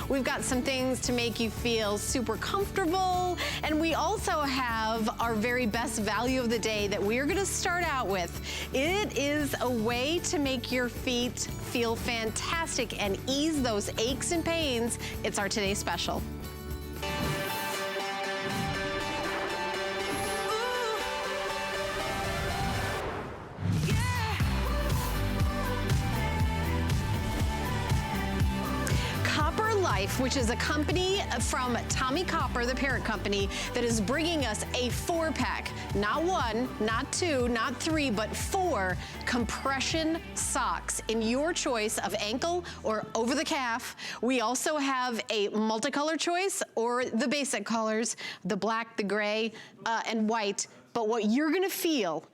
We've got some things to make you feel super comfortable, and we also have our very best value of the day that we're gonna start out with. It is a way to make your feet feel fantastic and ease those aches and pains. It's our today's special. Which is a company from Tommy Copper, the parent company, that is bringing us a 4-pack, not 1, not 2, not 3, but 4 compression socks in your choice of ankle or over the calf. We also have a multicolor choice or the basic colors, the black, the gray, and white. But what you're gonna feel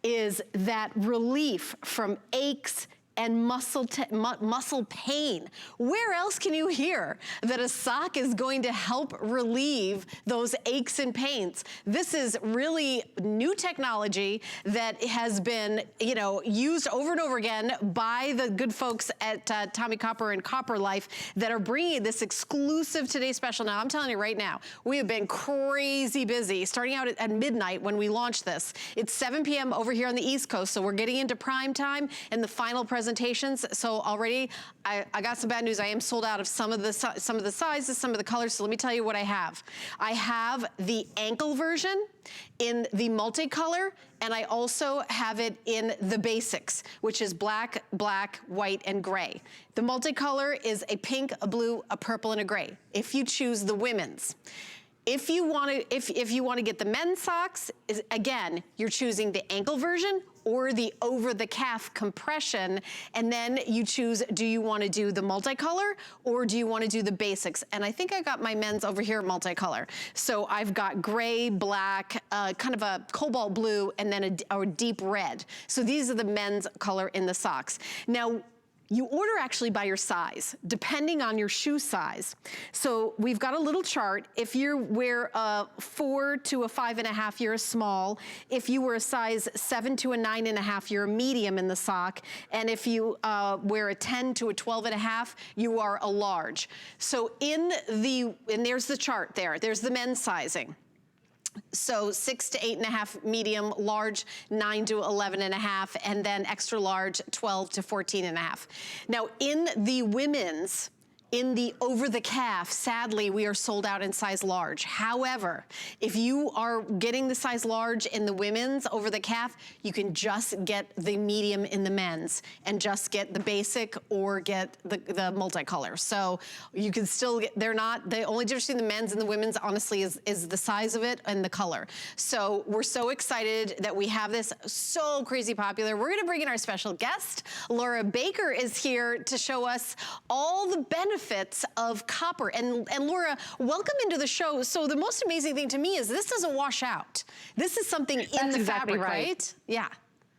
is that relief from aches and muscle pain. Where else can you hear that a sock is going to help relieve those aches and pains? This is really new technology that has been, you know, used over and over again by the good folks at Tommy Copper and Copper Life that are bringing this exclusive Today Special. Now, I'm telling you right now, we have been crazy busy, starting out at midnight when we launched this. It's 7 p.m. over here on the East Coast, so we're getting into prime time and the final presentations. So already, I got some bad news. I am sold out of some of the sizes, some of the colors. So let me tell you what I have. I have the ankle version in the multicolor, and I also have it in the basics, which is black, white, and gray. The multicolor is a pink, a blue, a purple, and a gray. If you choose the women's. If you want to get the men's socks, again, you're choosing the ankle version or the over the calf compression, and then you choose, do you want to do the multicolor or do you want to do the basics? And I think I got my men's over here multicolor. So I've got gray, black, kind of a cobalt blue, and then a deep red. So these are the men's color in the socks. Now, you order actually by your size, depending on your shoe size. So we've got a little chart. If you wear a 4 to a 5.5, you're a small. If you were a size 7 to a 9.5, you're a medium in the sock. And if you wear a 10 to a 12.5, you are a large. So and there's the chart there. There's the men's sizing. So 6 to 8.5 medium, large 9 to 11.5, and then extra large 12 to 14.5. Now in the women's, in the over the calf, sadly, we are sold out in size large. However, if you are getting the size large in the women's over the calf, you can just get the medium in the men's and just get the basic or get the multicolor. So you can still get, they're not, the only difference between the men's and the women's, honestly, is the size of it and the color. So we're so excited that we have this, so crazy popular. We're gonna bring in our special guest. Laura Baker is here to show us all the benefits of copper. And Laura, welcome into the show. So the most amazing thing to me is this doesn't wash out. This is something in the fabric, right? Yeah.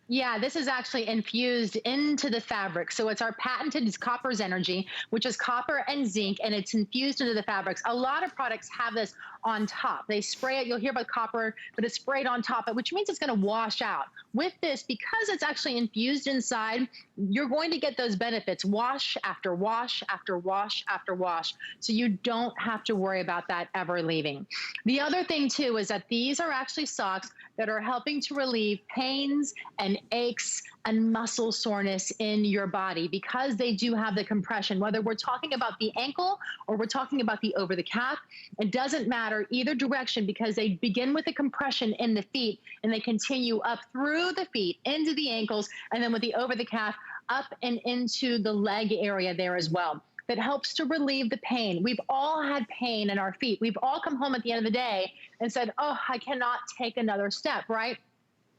Yeah, this is actually infused into the fabric. So it's our patented, it's Copper's Energy, which is copper and zinc, and it's infused into the fabrics. A lot of products have this on top. They spray it, you'll hear about copper, but it's sprayed on top, which means it's gonna wash out. With this, because it's actually infused inside, you're going to get those benefits wash after wash after wash after wash. So you don't have to worry about that ever leaving. The other thing too is that these are actually socks that are helping to relieve pains and aches and muscle soreness in your body because they do have the compression. Whether we're talking about the ankle or we're talking about the over the calf, it doesn't matter either direction because they begin with the compression in the feet and they continue up through the feet into the ankles, and then with the over the calf up and into the leg area there as well. That helps to relieve the pain. We've all had pain in our feet. We've all come home at the end of the day and said, oh, I cannot take another step, right?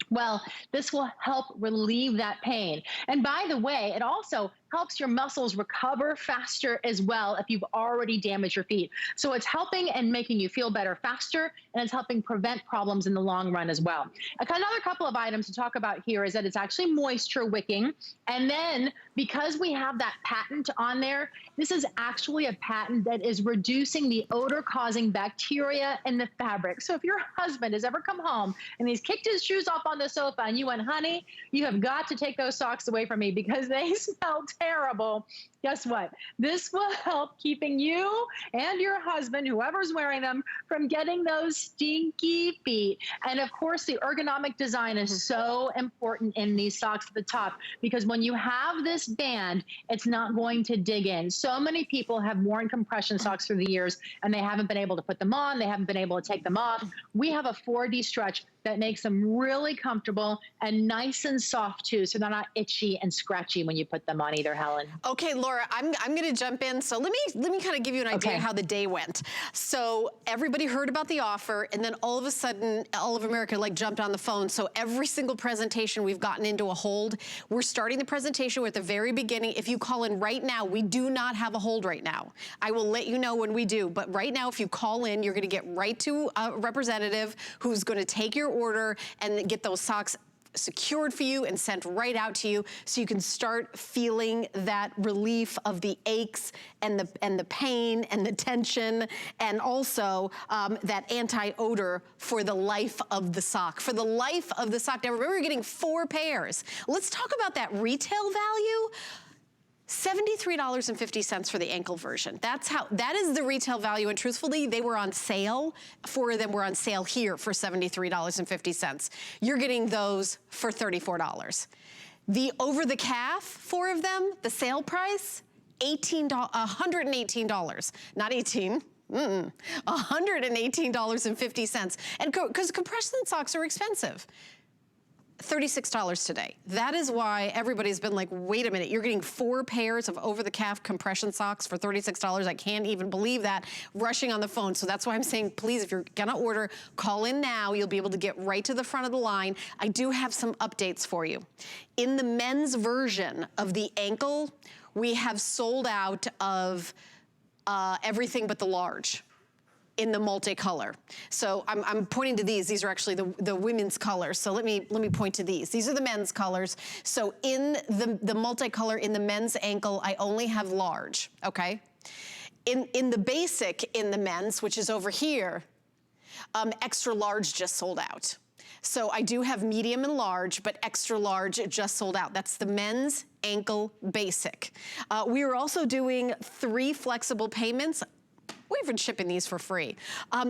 Well, this will help relieve that pain. And by the way, it also helps your muscles recover faster as well if you've already damaged your feet. So it's helping and making you feel better faster, and it's helping prevent problems in the long run as well. Another couple of items to talk about here is that it's actually moisture wicking. And then because we have that patent on there, this is actually a patent that is reducing the odor-causing bacteria in the fabric. So if your husband has ever come home and he's kicked his shoes off on the sofa and you went, honey, you have got to take those socks away from me because they smell terrible. guess what? This will help keeping you and your husband, whoever's wearing them, from getting those stinky feet. And of course, the ergonomic design is so important in these socks at the top, because when you have this band, it's not going to dig in. So many people have worn compression socks through the years and they haven't been able to put them on. They haven't been able to take them off. We have a 4D stretch that makes them really comfortable and nice and soft too, so they're not itchy and scratchy when you put them on either, Helen. Okay, Laura, I'm going to jump in. So let me kind of give you an idea how the day went. So everybody heard about the offer, and then all of a sudden, all of America like jumped on the phone. So every single presentation we've gotten into a hold. We're starting the presentation at the very beginning. If you call in right now, we do not have a hold right now. I will let you know when we do, but right now, if you call in, you're going to get right to a representative who's going to take your order and get those socks secured for you and sent right out to you, so you can start feeling that relief of the aches and the pain and the tension, and also that anti-odor for the life of the sock. For the life of the sock. Now remember, you're getting 4 pairs. Let's talk about that retail value. $73.50 for the ankle version. That is the retail value, and truthfully, they were on sale. 4 of them were on sale here for $73.50. You're getting those for $34. The over the calf, 4 of them, the sale price, $118, not 18. $118.50. And because compression socks are expensive. $36 today. That is why everybody's been like, wait a minute, you're getting 4 pairs of over-the-calf compression socks for $36. I can't even believe that. Rushing on the phone. So that's why I'm saying, please, if you're gonna order, call in now. You'll be able to get right to the front of the line. I do have some updates for you. In the men's version of the ankle, we have sold out of everything but the large in the multicolor. So I'm pointing to these. These are actually the women's colors. So let me point to these. These are the men's colors. So in the multicolor in the men's ankle, I only have large, okay? In the basic in the men's, which is over here, extra large just sold out. So I do have medium and large, but extra large just sold out. That's the men's ankle basic. We are also doing 3 flexible payments. We've been shipping these for free.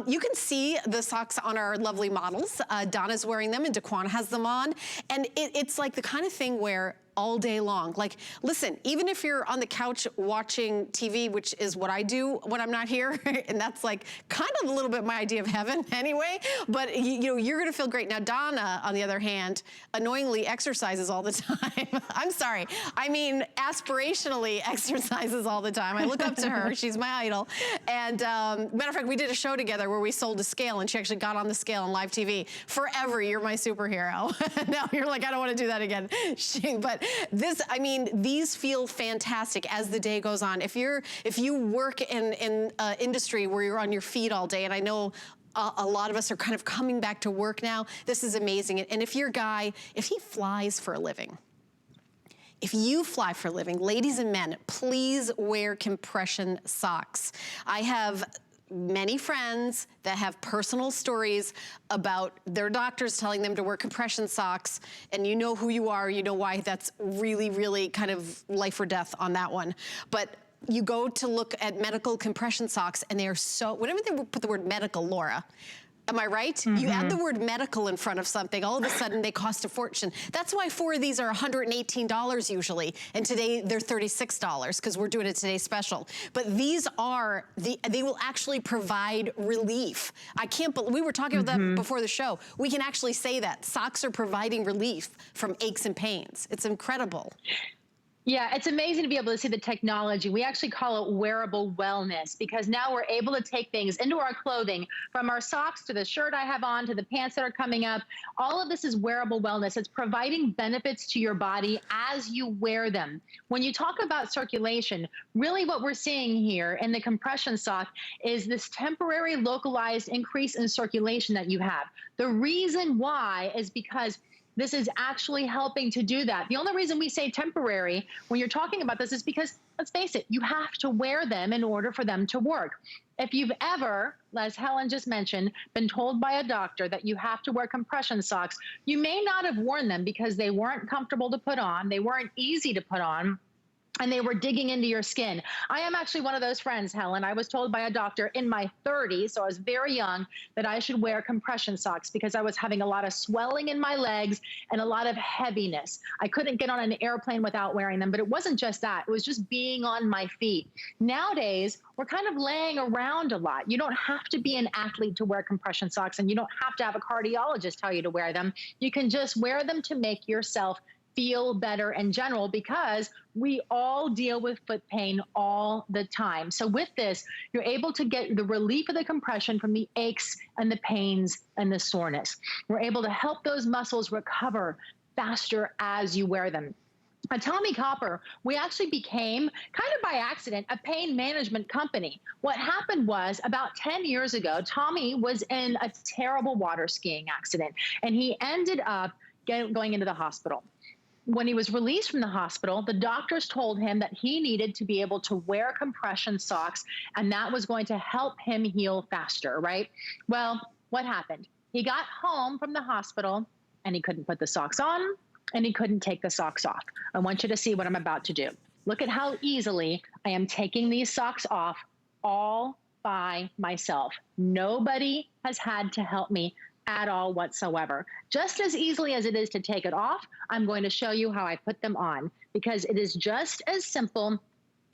You can see the socks on our lovely models. Donna's wearing them and Daquan has them on. And it's like the kind of thing where all day long. Like, listen, even if you're on the couch watching TV, which is what I do when I'm not here, and that's like kind of a little bit my idea of heaven anyway, but you know, you're gonna feel great. Now, Donna, on the other hand, annoyingly exercises all the time. I'm sorry. I mean, aspirationally exercises all the time. I look up to her. She's my idol. And matter of fact, we did a show together where we sold a scale, and she actually got on the scale on live TV. Forever, you're my superhero. Now you're like, I don't want to do that again. But this, I mean, these feel fantastic as the day goes on. If you work in industry where you're on your feet all day, and I know a lot of us are kind of coming back to work now, this is amazing. And if your guy, if he flies for a living, if you fly for a living, ladies and men, please wear compression socks. I have many friends that have personal stories about their doctors telling them to wear compression socks, and you know who you are, you know why that's really, really kind of life or death on that one. But you go to look at medical compression socks, and they are so, whenever they put the word medical, Laura, am I right? Mm-hmm. You add the word medical in front of something, all of a sudden they cost a fortune. That's why 4 of these are $118 usually, and today they're $36 because we're doing a Today Special. But these are, they will actually provide relief. I can't believe, we were talking about that before the show. We can actually say that. Socks are providing relief from aches and pains. It's incredible. Yeah, it's amazing to be able to see the technology. We actually call it wearable wellness, because now we're able to take things into our clothing, from our socks to the shirt I have on to the pants that are coming up. All of this is wearable wellness. It's providing benefits to your body as you wear them. When you talk about circulation, really what we're seeing here in the compression sock is this temporary localized increase in circulation that you have. The reason why is because this is actually helping to do that. The only reason we say temporary when you're talking about this is because, let's face it, you have to wear them in order for them to work. If you've ever, as Helen just mentioned, been told by a doctor that you have to wear compression socks, you may not have worn them because they weren't comfortable to put on, they weren't easy to put on, and they were digging into your skin. I am actually one of those friends, Helen. I was told by a doctor in my 30s, so I was very young, that I should wear compression socks because I was having a lot of swelling in my legs and a lot of heaviness. I couldn't get on an airplane without wearing them, but it wasn't just that. It was just being on my feet. Nowadays, we're kind of laying around a lot. You don't have to be an athlete to wear compression socks, and you don't have to have a cardiologist tell you to wear them. You can just wear them to make yourself feel better in general, because we all deal with foot pain all the time. So with this, you're able to get the relief of the compression from the aches and the pains and the soreness. We're able to help those muscles recover faster as you wear them. At Tommy Copper, we actually became, kind of by accident, a pain management company. What happened was, about 10 years ago, Tommy was in a terrible water skiing accident, and he ended up going into the hospital. When he was released from the hospital, the doctors told him that he needed to be able to wear compression socks, and that was going to help him heal faster, right? Well, what happened? He got home from the hospital, and he couldn't put the socks on, and he couldn't take the socks off. I want you to see what I'm about to do. Look at how easily I am taking these socks off all by myself. Nobody has had to help me at all whatsoever. Just as easily as it is to take it off, I'm going to show you how I put them on, because it is just as simple.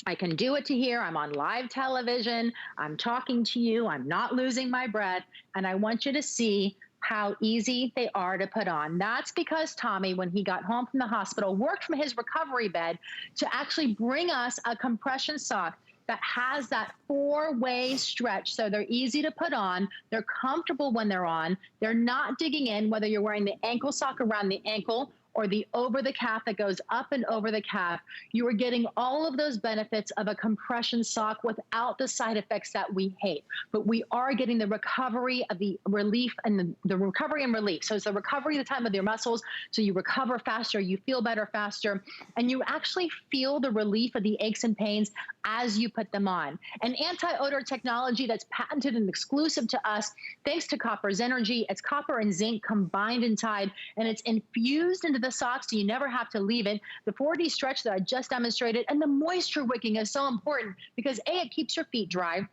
I can do it to here. I'm on live television. I'm talking to you. I'm not losing my breath. And I want you to see how easy they are to put on. That's because Tommy, when he got home from the hospital, worked from his recovery bed to actually bring us a compression sock that has that 4-way stretch. So they're easy to put on. They're comfortable when they're on. They're not digging in, whether you're wearing the ankle sock around the ankle or the over the calf that goes up and over the calf. You are getting all of those benefits of a compression sock without the side effects that we hate. But we are getting the recovery of the relief and the recovery and relief. So it's the recovery of the time of your muscles. So you recover faster, you feel better faster, and you actually feel the relief of the aches and pains as you put them on. An anti-odor technology that's patented and exclusive to us, thanks to Copper's energy. It's copper and zinc combined inside, and it's infused into the socks, so you never have to leave it. The 4D stretch that I just demonstrated, and the moisture wicking is so important because A, it keeps your feet dry.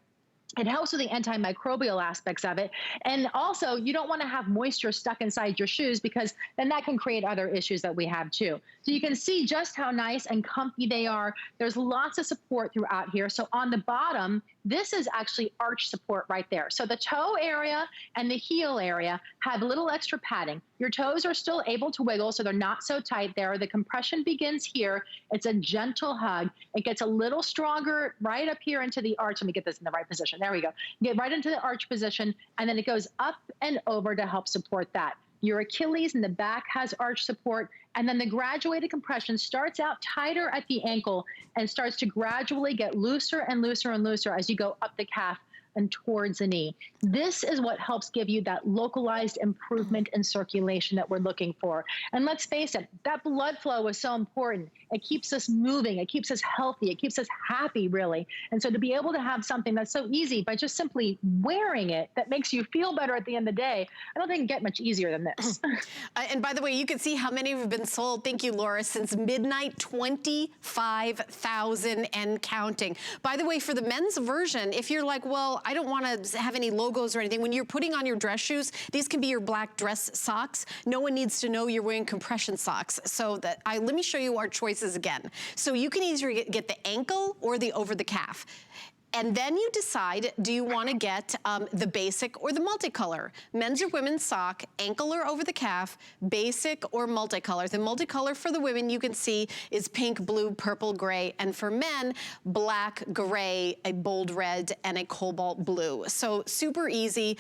It helps with the antimicrobial aspects of it. And also, you don't want to have moisture stuck inside your shoes, because then that can create other issues that we have too. So you can see just how nice and comfy they are. There's lots of support throughout here. So on the bottom, this is actually arch support right there. So the toe area and the heel area have a little extra padding. Your toes are still able to wiggle, so they're not so tight there. The compression begins here. It's a gentle hug. It gets a little stronger right up here into the arch. Let me get this in the right position. There we go. Get right into the arch position, and then it goes up and over to help support that. Your Achilles in the back has arch support, and then the graduated compression starts out tighter at the ankle and starts to gradually get looser and looser and looser as you go up the calf and towards the knee. This is what helps give you that localized improvement in circulation that we're looking for. And let's face it, that blood flow is so important. It keeps us moving, it keeps us healthy, it keeps us happy, really. And so to be able to have something that's so easy by just simply wearing it, that makes you feel better at the end of the day, I don't think it can get much easier than this. And by the way, you can see how many have been sold. Thank you, Laura. Since midnight, 25,000 and counting. By the way, for the men's version, if you're like, well, I don't want to have any logos or anything, when you're putting on your dress shoes, these can be your black dress socks. No one needs to know you're wearing compression socks. So that let me show you our choices again. So you can either get the ankle or the over the calf. And then you decide, do you want to get the basic or the multicolor? Men's or women's sock, ankle or over the calf, basic or multicolor. The multicolor for the women, you can see, is pink, blue, purple, gray. And for men, black, gray, a bold red, and a cobalt blue. So super easy.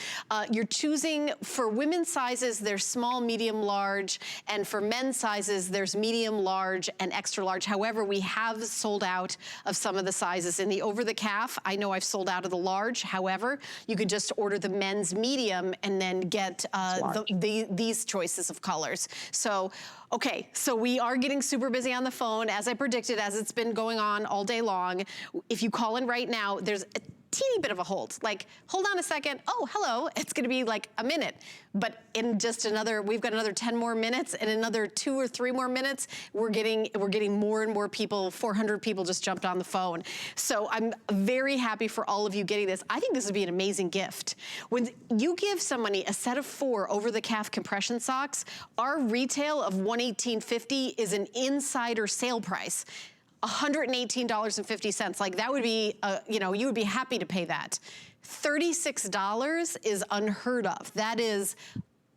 You're choosing, for women's sizes, there's small, medium, large. And for men's sizes, there's medium, large, and extra large. However, we have sold out of some of the sizes. In the over the calf, I know I've sold out of the large. However, you could just order the men's medium and then get these choices of colors. So, okay, so we are getting super busy on the phone, as I predicted, as it's been going on all day long. If you call in right now, there's teeny bit of a hold. Like, hold on a second. Oh, hello. It's going to be like a minute. But in just another, we've got another 10 more minutes, and another 2 or 3 more minutes, we're getting more and more people. 400 people just jumped on the phone. So I'm very happy for all of you getting this. I think this would be an amazing gift. When you give somebody a set of 4 over-the-calf compression socks, our retail of $118.50 is an insider sale price. $118.50. Like, that would be, you know, you would be happy to pay that. $36 is unheard of. That is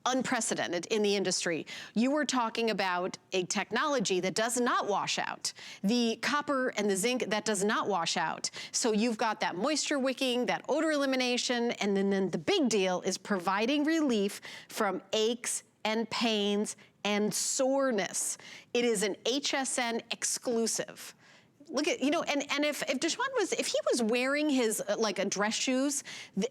unprecedented in the industry. You were talking about a technology that does not wash out. The copper and the zinc, that does not wash out. So you've got that moisture wicking, that odor elimination, and then the big deal is providing relief from aches and pains and soreness. It is an HSN exclusive. Look at, you know, and if Deshaun was, if he was wearing his, like, a dress shoes,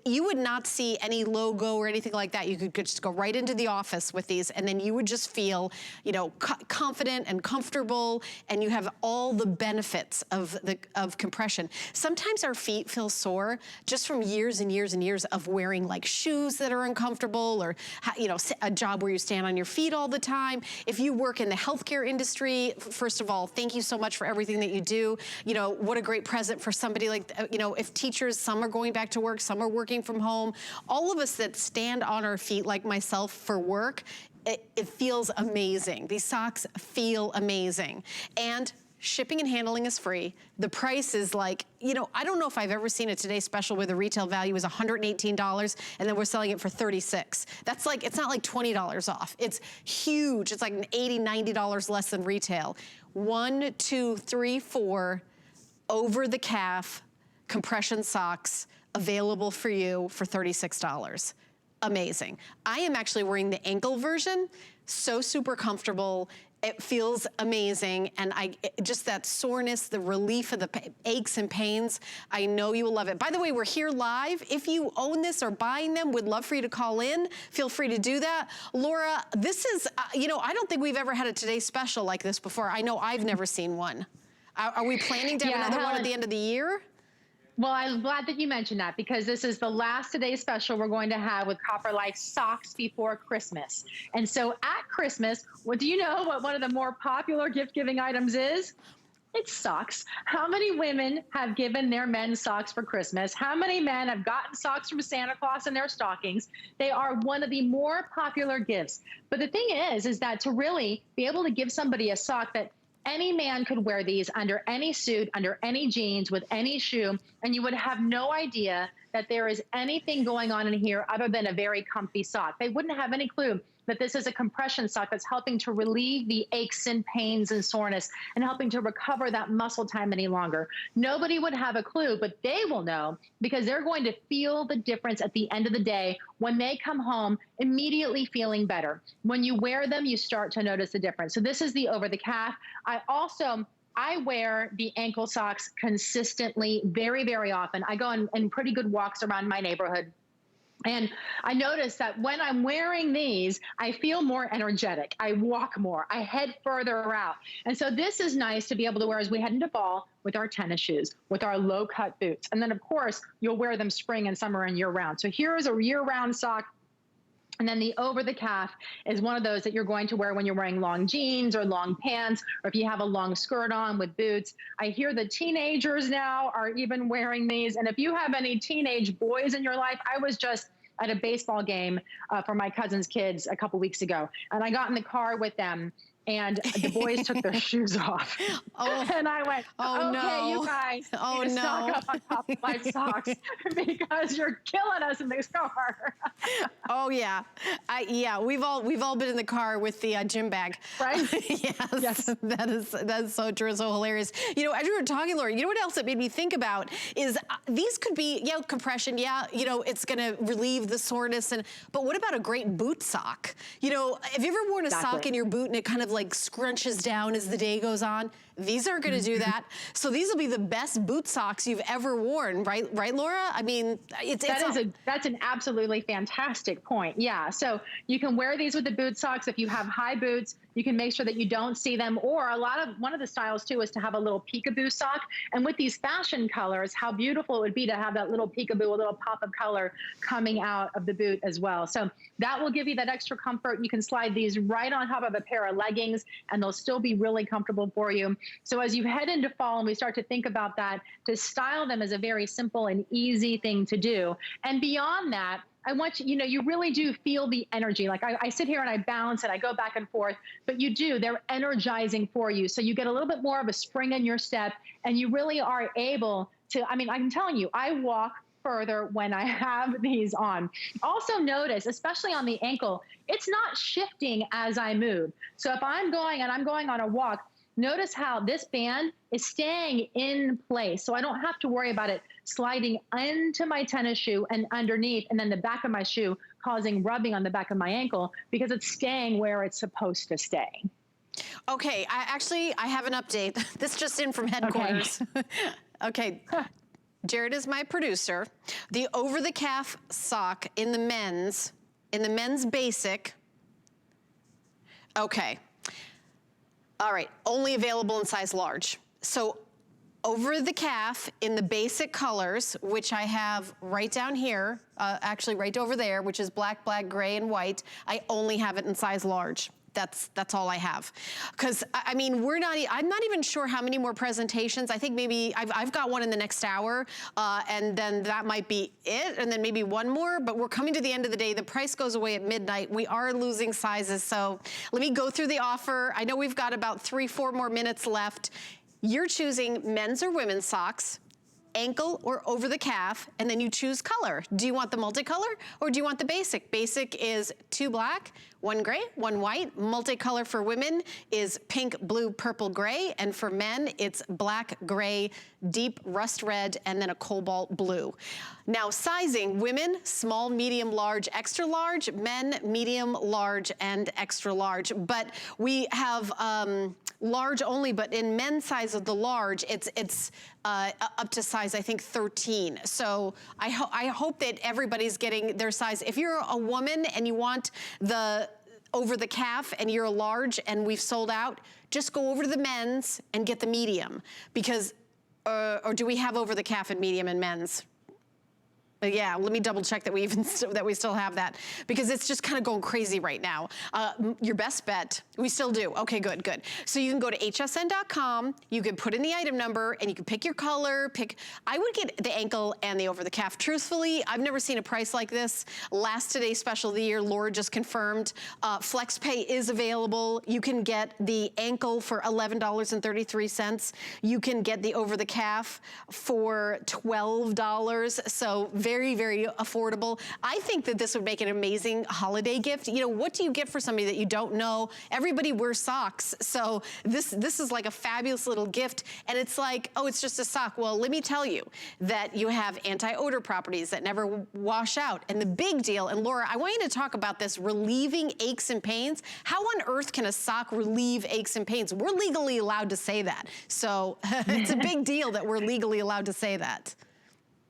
you would not see any logo or anything like that. You could just go right into the office with these, and then you would just feel, you know, confident and comfortable, and you have all the benefits of compression. Sometimes our feet feel sore just from years and years and years of wearing, like, shoes that are uncomfortable, or, you know, a job where you stand on your feet all the time. If you work in the healthcare industry, first of all, thank you so much for everything that you do. You know, what a great present for somebody like, you know, if teachers, some are going back to work, some are working from home. All of us that stand on our feet, like myself, for work, it feels amazing. These socks feel amazing. And shipping and handling is free. The price is like, you know, I don't know if I've ever seen a Today Special where the retail value is $118 and then we're selling it for $36. That's like, it's not like $20 off. It's huge. It's like $80, $90 less than retail. 1, 2, 3, 4 over the calf compression socks available for you for $36. Amazing. I am actually wearing the ankle version. So super comfortable. It feels amazing, and just that soreness, the relief of the aches and pains, I know you will love it. By the way, we're here live. If you own this or buying them, would love for you to call in. Feel free to do that. Laura, this is, you know, I don't think we've ever had a Today Special like this before. I know I've never seen one. Are we planning to have another one at the end of the year? Well, I'm glad that you mentioned that, because this is the last Today Special we're going to have with Copper Life socks before Christmas. And so at Christmas, what do you know what one of the more popular gift-giving items is? It's socks. How many women have given their men socks for Christmas? How many men have gotten socks from Santa Claus in their stockings? They are one of the more popular gifts. But the thing is that to really be able to give somebody a sock that any man could wear these under any suit, under any jeans, with any shoe, and you would have no idea that there is anything going on in here other than a very comfy sock. They wouldn't have any clue that this is a compression sock that's helping to relieve the aches and pains and soreness and helping to recover that muscle time any longer. Nobody would have a clue, but they will know, because they're going to feel the difference at the end of the day when they come home immediately feeling better. When you wear them, you start to notice the difference. So this is the over the calf. I wear the ankle socks consistently, very, very often. I go on pretty good walks around my neighborhood. And I notice that when I'm wearing these, I feel more energetic. I walk more. I head further out. And so this is nice to be able to wear as we head into fall with our tennis shoes, with our low-cut boots. And then, of course, you'll wear them spring and summer and year-round. So here is a year-round sock. And then the over the calf is one of those that you're going to wear when you're wearing long jeans or long pants, or if you have a long skirt on with boots. I hear the teenagers now are even wearing these. And if you have any teenage boys in your life, I was just at a baseball game for my cousin's kids a couple weeks ago, and I got in the car with them, and the boys took their shoes off. Oh, and I went, oh, okay, no. you guys Oh, need to no. stock up on Top of Life socks because you're killing us in this car. Oh yeah, yeah. We've all been in the car with the gym bag, right? Yes. That is so true, so hilarious. You know, as you were talking, Laura, you know what else it made me think about is these could be, yeah, compression. Yeah, you know, it's going to relieve the soreness, but what about a great boot sock? You know, have you ever worn a sock in your boot and it kind of like scrunches down as the day goes on? These are going to do that. So these will be the best boot socks you've ever worn, right? Right, Laura? I mean, that's an absolutely fantastic point. Yeah. So you can wear these with the boot socks if you have high boots. You can make sure that you don't see them. Or one of the styles too is to have a little peekaboo sock. And with these fashion colors, how beautiful it would be to have that little peekaboo, a little pop of color coming out of the boot as well. So that will give you that extra comfort. You can slide these right on top of a pair of leggings and they'll still be really comfortable for you. So as you head into fall and we start to think about that, to style them is a very simple and easy thing to do. And beyond that, I want you, you really do feel the energy. Like I sit here and I balance and I go back and forth, but they're energizing for you. So you get a little bit more of a spring in your step and you really are able to, I'm telling you, I walk further when I have these on. Also notice, especially on the ankle, it's not shifting as I move. So if I'm going on a walk, notice how this band is staying in place. So I don't have to worry about it sliding into my tennis shoe and underneath and then the back of my shoe causing rubbing on the back of my ankle because it's staying where it's supposed to stay. Okay, I have an update. This just in from headquarters. Okay. Jared is my producer. The over-the-calf sock in the men's basic. Okay. All right, only available in size large. So over the calf in the basic colors, which I have right down here, actually right over there, which is black, gray, and white, I only have it in size large. That's all I have. Because, I'm not even sure how many more presentations. I think maybe, I've got one in the next hour, and then that might be it, and then maybe one more, but we're coming to the end of the day. The price goes away at midnight. We are losing sizes, so let me go through the offer. I know we've got about 3-4 more minutes left. You're choosing men's or women's socks, ankle or over the calf, and then you choose color. Do you want the multicolor or do you want the basic? Basic is 2 black, 1 gray, 1 white. Multicolor for women is pink, blue, purple, gray, and for men it's black, gray, deep rust red, and then a cobalt blue. Now sizing, women, small, medium, large, extra large, men, medium, large, and extra large. But we have large only, but in men's size of the large, it's up to size, I think, 13. So I hope that everybody's getting their size. If you're a woman and you want the over the calf and you're a large and we've sold out, just go over to the men's and get the medium. Because, or do we have over the calf and medium in men's? Yeah, let me double check that we still have that, because it's just kind of going crazy right now. Your best bet, we still do. Okay, good. So you can go to hsn.com, you can put in the item number, and you can pick your color, I would get the ankle and the over the calf. Truthfully, I've never seen a price like this. Last today's special of the year, Laura just confirmed, Flex Pay is available. You can get the ankle for $11.33. You can get the over the calf for $12. So very, very affordable. I think that this would make an amazing holiday gift. What do you get for somebody that you don't know? Everybody wears socks. So this is like a fabulous little gift. And it's like, oh, it's just a sock. Well, let me tell you that you have anti-odor properties that never wash out. And the big deal, and Laura, I want you to talk about this, relieving aches and pains. How on earth can a sock relieve aches and pains? We're legally allowed to say that. So it's a big deal that we're legally allowed to say that.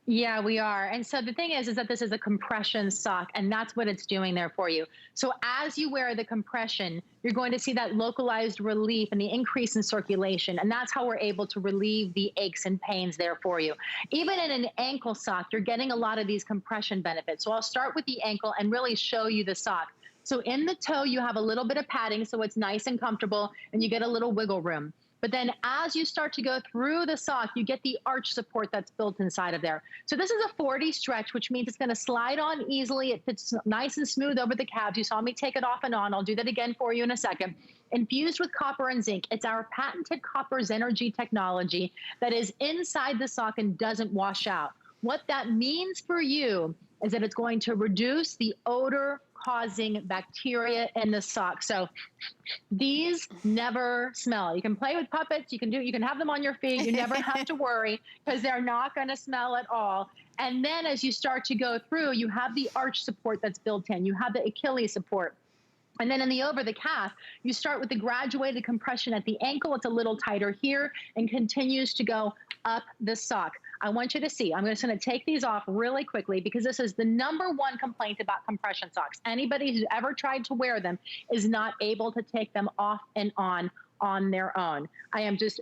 Yeah, we are. And so the thing is that this is a compression sock, and that's what it's doing there for you. So as you wear the compression, you're going to see that localized relief and the increase in circulation. And that's how we're able to relieve the aches and pains there for you. Even in an ankle sock, you're getting a lot of these compression benefits. So I'll start with the ankle and really show you the sock. So in the toe, you have a little bit of padding, so it's nice and comfortable, and you get a little wiggle room. But then as you start to go through the sock, you get the arch support that's built inside of there. So this is a 40 stretch, which means it's going to slide on easily. It fits nice and smooth over the calves. You saw me take it off and on. I'll do that again for you in a second. Infused with copper and zinc. It's our patented copper's energy technology that is inside the sock and doesn't wash out. What that means for you is that it's going to reduce the odor causing bacteria in the sock. So these never smell. You can play with puppets, you can have them on your feet, you never have to worry because they're not going to smell at all. And then as you start to go through, you have the arch support that's built in, you have the Achilles support. And then in the over the calf, you start with the graduated compression at the ankle. It's a little tighter here and continues to go up the sock. I want you to see. I'm just going to take these off really quickly because this is the #1 complaint about compression socks. Anybody who's ever tried to wear them is not able to take them off and on their own. I am just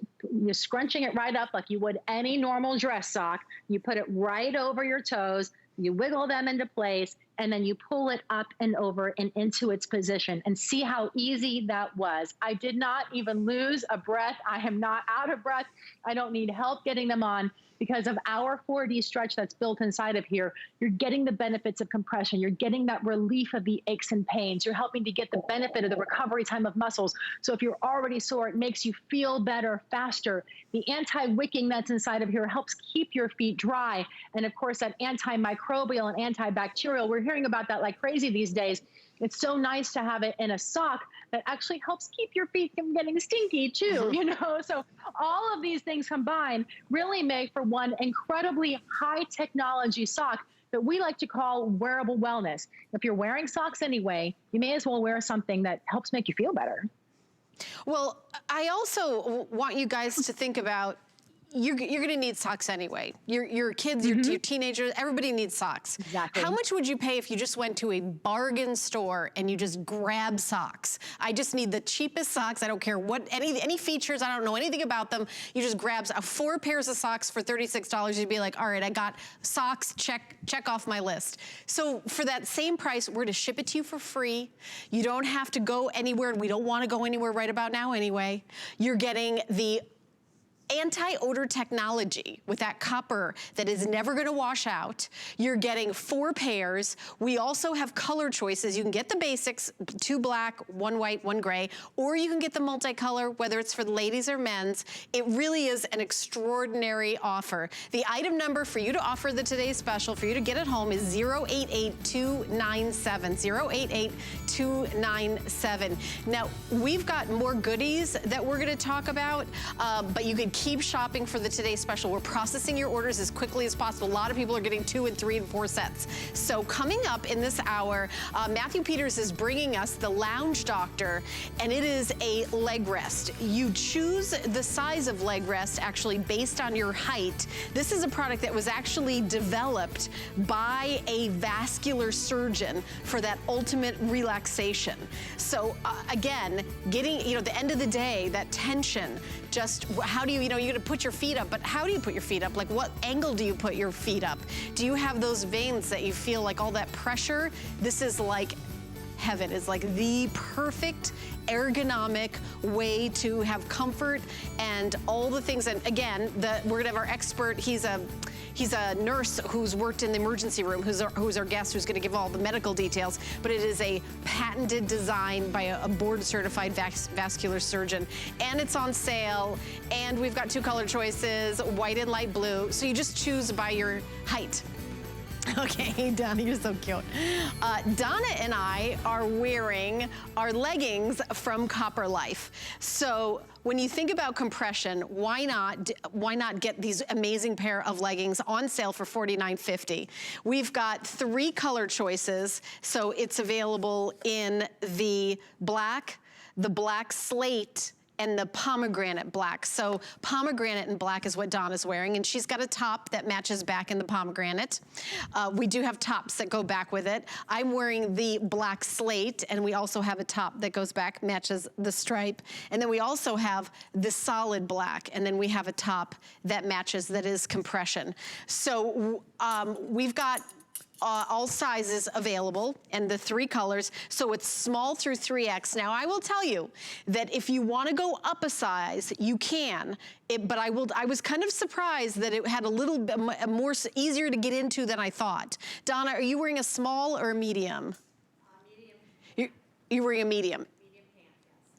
scrunching it right up like you would any normal dress sock. You put it right over your toes, you wiggle them into place, and then you pull it up and over and into its position, and see how easy that was. I did not even lose a breath. I am not out of breath. I don't need help getting them on because of our 4D stretch that's built inside of here. You're getting the benefits of compression. You're getting that relief of the aches and pains. You're helping to get the benefit of the recovery time of muscles. So if you're already sore, it makes you feel better faster. The anti-wicking that's inside of here helps keep your feet dry. And of course, that antimicrobial and antibacterial, we're hearing about that like crazy these days. It's so nice to have it in a sock that actually helps keep your feet from getting stinky too, you know? So all of these things combined really make for one incredibly high technology sock that we like to call wearable wellness. If you're wearing socks anyway, you may as well wear something that helps make you feel better. Well, I also want you guys to think about you're going to need socks anyway. Your kids, your teenagers, everybody needs socks. Exactly. How much would you pay if you just went to a bargain store and you just grab socks? I just need the cheapest socks. I don't care what, any features. I don't know anything about them. You just grab 4 pairs of socks for $36. You'd be like, all right, I got socks, check off my list. So for that same price, we're to ship it to you for free. You don't have to go anywhere, and we don't want to go anywhere right about now anyway. You're getting the anti-odor technology with that copper that is never going to wash out. You're getting 4 pairs. We also have color choices. You can get the basics, 2 black, 1 white, 1 gray, or you can get the multicolor, whether it's for the ladies or men's. It really is an extraordinary offer. The item number for you to offer the today's special, for you to get it home, is 088297, 088297. Now, we've got more goodies that we're going to talk about, but you could keep shopping for the today's special. We're processing your orders as quickly as possible. A lot of people are getting 2 and 3 and 4 sets. So coming up in this hour, Matthew Peters is bringing us the Lounge Doctor, and it is a leg rest. You choose the size of leg rest actually based on your height. This is a product that was actually developed by a vascular surgeon for that ultimate relaxation. So again, getting, at the end of the day, that tension, just how do you, you're gonna put your feet up, but how do you put your feet up? Like, what angle do you put your feet up? Do you have those veins that you feel like all that pressure? This is like heaven. Is like the perfect ergonomic way to have comfort and all the things. And again, we're gonna have our expert. He's a nurse who's worked in the emergency room, who's our guest, who's gonna give all the medical details, but it is a patented design by a board-certified vascular surgeon, and it's on sale, and we've got 2 color choices, white and light blue, so you just choose by your height. Okay, Donna, you're so cute. Donna and I are wearing our leggings from Copper Life. So when you think about compression, why not get these amazing pair of leggings on sale for $49.50? We've got 3 color choices, so it's available in the black slate, and the pomegranate black. So pomegranate and black is what Donna's wearing, and she's got a top that matches back in the pomegranate. We do have tops that go back with it. I'm wearing the black slate, and we also have a top that goes back, matches the stripe. And then we also have the solid black, and then we have a top that matches, that is compression. So we've got all sizes available and the 3 colors, so it's small through 3X. Now, I will tell you that if you want to go up a size, you can. But I was kind of surprised that it had a little bit more easier to get into than I thought. Donna, are you wearing a small or a medium? Medium. You're wearing a medium.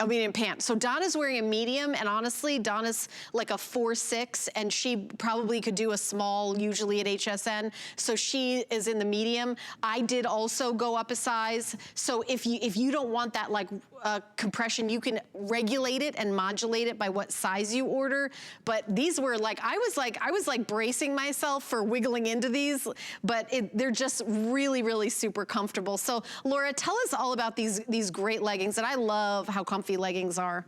A medium pant. So Donna's wearing a medium, and honestly, Donna's like a 4'6", and she probably could do a small, usually at HSN. So she is in the medium. I did also go up a size. So if you don't want that like compression, you can regulate it and modulate it by what size you order. But these were like, I was like bracing myself for wiggling into these, but they're just really, really super comfortable. So Laura, tell us all about these great leggings, and I love how comfy leggings are.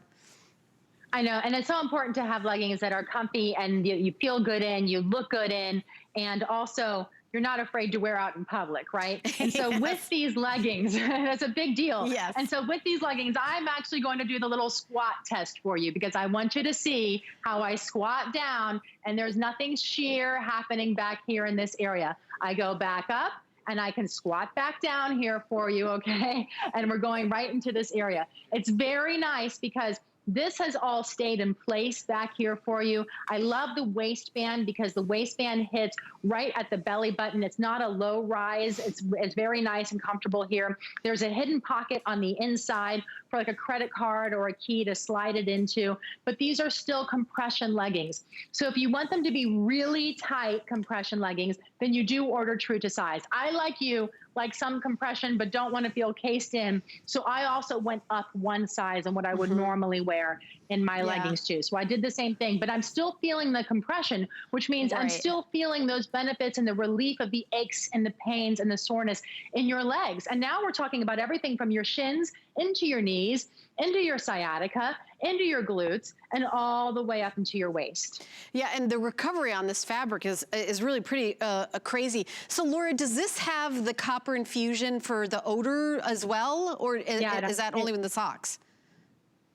I know, and it's so important to have leggings that are comfy and you feel good in, you look good in, and also you're not afraid to wear out in public, right? And so with Yes. these leggings, that's a big deal. And Yes. so with these leggings, I'm actually going to do the little squat test for you because I want you to see how I squat down and there's nothing sheer happening back here in this area. I go back up and I can squat back down here for you, okay? And we're going right into this area. It's very nice because this has all stayed in place back here for you. I love the waistband because the waistband hits right at the belly button. It's not a low rise. It's very nice and comfortable here. There's a hidden pocket on the inside for like a credit card or a key to slide it into, but these are still compression leggings. So if you want them to be really tight compression leggings, then you do order true to size. I, like you, like some compression, but don't want to feel cased in. So I also went up one size on what I would normally wear in my leggings too. So I did the same thing, but I'm still feeling the compression, which means I'm still feeling those benefits and the relief of the aches and the pains and the soreness in your legs. And now we're talking about everything from your shins into your knees, into your sciatica, into your glutes, and all the way up into your waist. Yeah, and the recovery on this fabric is really pretty crazy. So Laura, does this have the copper infusion for the odor as well? Or is that only in the socks?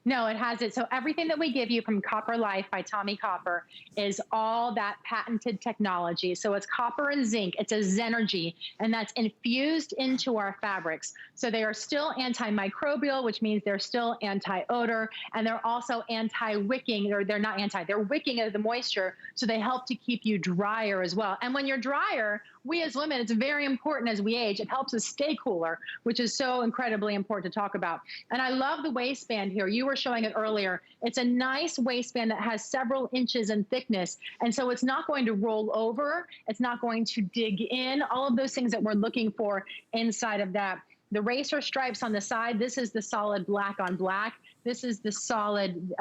No, it has it. So everything that we give you from Copper Life by Tommy Copper is all that patented technology. So it's copper and zinc. It's a Zenergy, and that's infused into our fabrics. So they are still antimicrobial, which means they're still anti-odor, and they're also anti-wicking, or they're not anti, they're wicking of the moisture, so they help to keep you drier as well. And when you're drier, we as women, it's very important as we age. It helps us stay cooler, which is so incredibly important to talk about. And I love the waistband here. You were showing it earlier. It's a nice waistband that has several inches in thickness. And so it's not going to roll over. It's not going to dig in. All of those things that we're looking for inside of that. The racer stripes on the side, this is the solid black on black. This is the solid,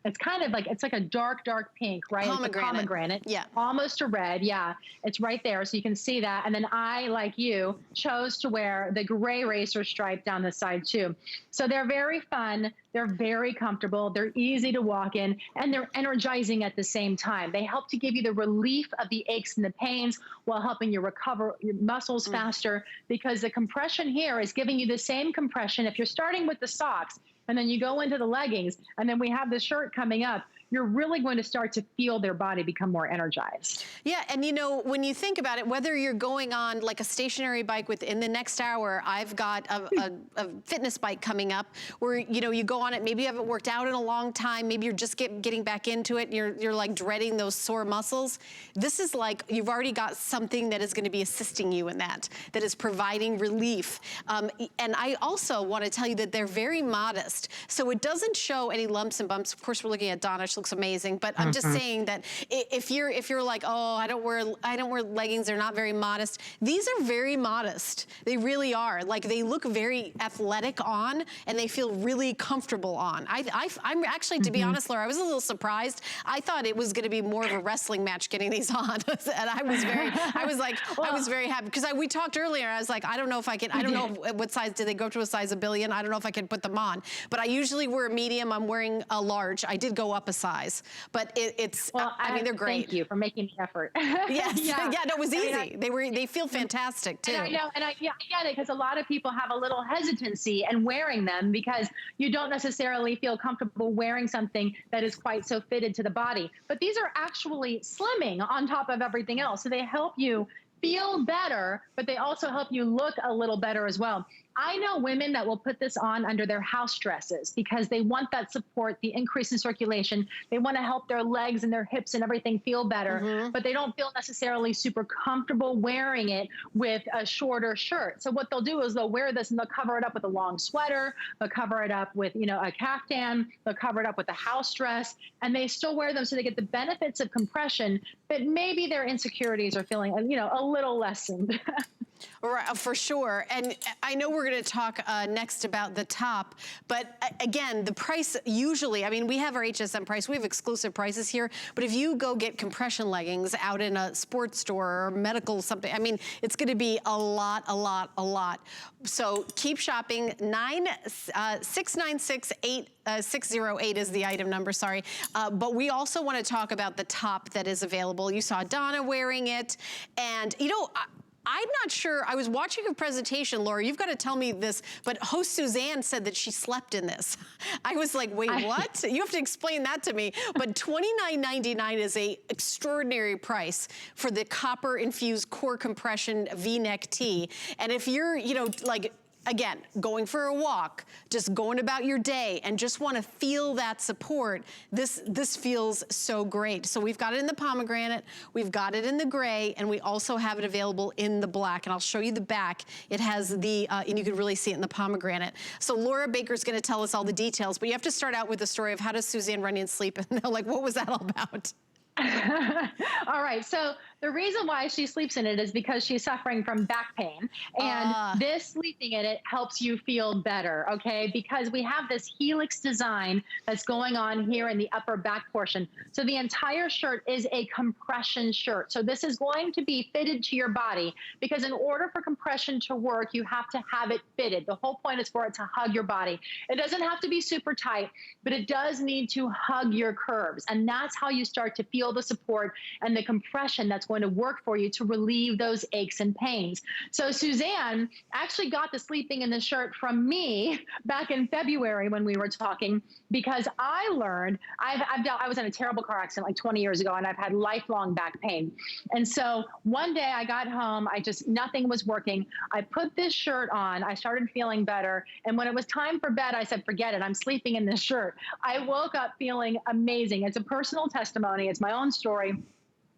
it's kind of like, it's like a dark, dark pink, right? It's a pomegranate. Yeah. Almost a red, yeah. It's right there, so you can see that. And then I, like you, chose to wear the gray racer stripe down the side too. So they're very fun, they're very comfortable, they're easy to walk in, and they're energizing at the same time. They help to give you the relief of the aches and the pains while helping you recover your muscles faster, because the compression here is giving you the same compression. If you're starting with the socks, and then you go into the leggings, and then we have the shirt coming up, you're really going to start to feel their body become more energized. Yeah, and you know, when you think about it, whether you're going on like a stationary bike within the next hour, I've got a fitness bike coming up where, you know, you go on it, maybe you haven't worked out in a long time, maybe you're just getting back into it, and you're like dreading those sore muscles. This is like, you've already got something that is gonna be assisting you in that is providing relief. And I also wanna tell you that they're very modest. So it doesn't show any lumps and bumps. Of course, we're looking at Donna, she looks amazing, but I'm just saying that if you're like, oh, I don't wear leggings, they're not very modest. These are very modest. They really are. Like, they look very athletic on, and they feel really comfortable on. I'm actually, to be honest, Laura, I was a little surprised. I thought it was gonna be more of a wrestling match getting these on. And I was very happy, because we talked earlier, I was like, I don't know if I can, I don't know what size, did they go to a size 1 billion? I don't know if I can put them on. But I usually wear a medium, I'm wearing a large. I did go up a size, but I mean, they're great. Thank you for making the effort. Yes, yeah, no, it was easy. They feel fantastic too. And I know, and I get it, because a lot of people have a little hesitancy in wearing them because you don't necessarily feel comfortable wearing something that is quite so fitted to the body. But these are actually slimming on top of everything else. So they help you feel better, but they also help you look a little better as well. I know women that will put this on under their house dresses because they want that support, the increase in circulation. They want to help their legs and their hips and everything feel better, but they don't feel necessarily super comfortable wearing it with a shorter shirt. So what they'll do is they'll wear this and they'll cover it up with a long sweater, they'll cover it up with, you know, a caftan, they'll cover it up with a house dress, and they still wear them so they get the benefits of compression, but maybe their insecurities are feeling, you know, a little lessened. Right, for sure. And I know we're going to talk next about the top, but again, the price usually, I mean, we have our HSN price, we have exclusive prices here, but if you go get compression leggings out in a sports store or medical something, I mean, it's going to be a lot. So keep shopping. 696-8608 is the item number, sorry. But we also want to talk about the top that is available. You saw Donna wearing it, and you know, I'm not sure, I was watching a presentation, Laura, you've got to tell me this, but host Suzanne said that she slept in this. I was like, wait, what? You have to explain that to me. But $29.99 is a extraordinary price for the copper infused core compression V-neck tee. And if you're, you know, like, again, going for a walk, just going about your day and just want to feel that support, this feels so great. So we've got it in the pomegranate, we've got it in the gray, and we also have it available in the black. And I'll show you the back. It has the, and you can really see it in the pomegranate. So Laura Baker's going to tell us all the details, but you have to start out with the story of how does Suzanne Runyan sleep? And they're like, what was that all about? All right, so the reason why she sleeps in it is because she's suffering from back pain, and this sleeping in it helps you feel better, okay? Because we have this helix design that's going on here in the upper back portion. So the entire shirt is a compression shirt. So this is going to be fitted to your body, because in order for compression to work, you have to have it fitted. The whole point is for it to hug your body. It doesn't have to be super tight, but it does need to hug your curves, and that's how you start to feel the support and the compression that's going to work for you to relieve those aches and pains. So Suzanne actually got the sleeping in the shirt from me back in February when we were talking, because I learned, I was in a terrible car accident like 20 years ago, and I've had lifelong back pain. And so one day I got home, nothing was working. I put this shirt on, I started feeling better. And when it was time for bed, I said, forget it, I'm sleeping in this shirt. I woke up feeling amazing. It's a personal testimony. It's my own story.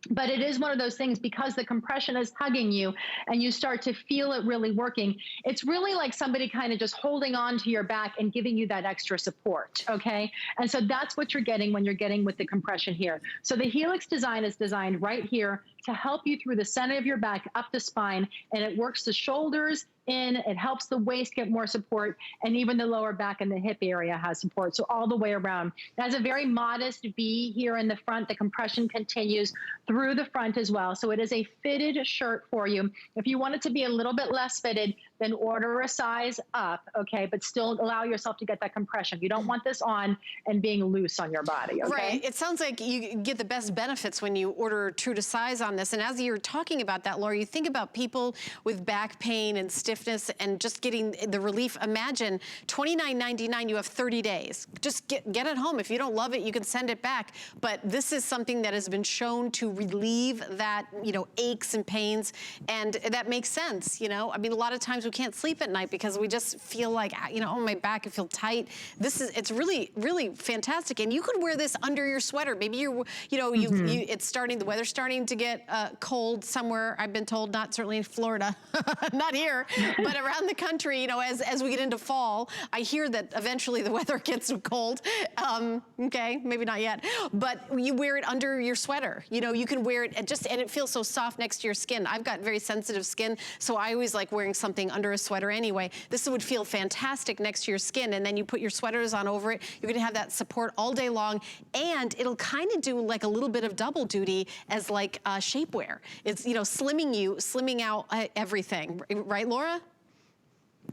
But it is one of those things, because the compression is hugging you and you start to feel it really working. It's really like somebody kind of just holding on to your back and giving you that extra support, okay? And so that's what you're getting when you're getting with the compression here. So the helix design is designed right here to help you through the center of your back, up the spine, and it works the shoulders in, it helps the waist get more support, and even the lower back and the hip area has support, so all the way around. It has a very modest V here in the front. The compression continues through the front as well, so it is a fitted shirt for you. If you want it to be a little bit less fitted, then order a size up, okay, but still allow yourself to get that compression. You don't want this on and being loose on your body, okay? Right, it sounds like you get the best benefits when you order true to size on this. And as you're talking about that, Laura, you think about people with back pain and stiffness and just getting the relief. Imagine $29.99, you have 30 days. Just get it home. If you don't love it, you can send it back. But this is something that has been shown to relieve that, you know, aches and pains. And that makes sense, you know? I mean, a lot of times we can't sleep at night because we just feel like, you know, oh, my back, I feel tight. It's really, really fantastic. And you could wear this under your sweater. Maybe you're, you know, it's starting, the weather's starting to get cold somewhere, I've been told, not certainly in Florida, not here, but around the country, you know, as we get into fall, I hear that eventually the weather gets cold. Okay, maybe not yet, but you wear it under your sweater. You know, you can wear it and it feels so soft next to your skin. I've got very sensitive skin, so I always like wearing something under a sweater anyway. This would feel fantastic next to your skin, and then you put your sweaters on over it. You're gonna have that support all day long, and it'll kind of do like a little bit of double duty as like shapewear. It's, you know, slimming out everything, right, Laura?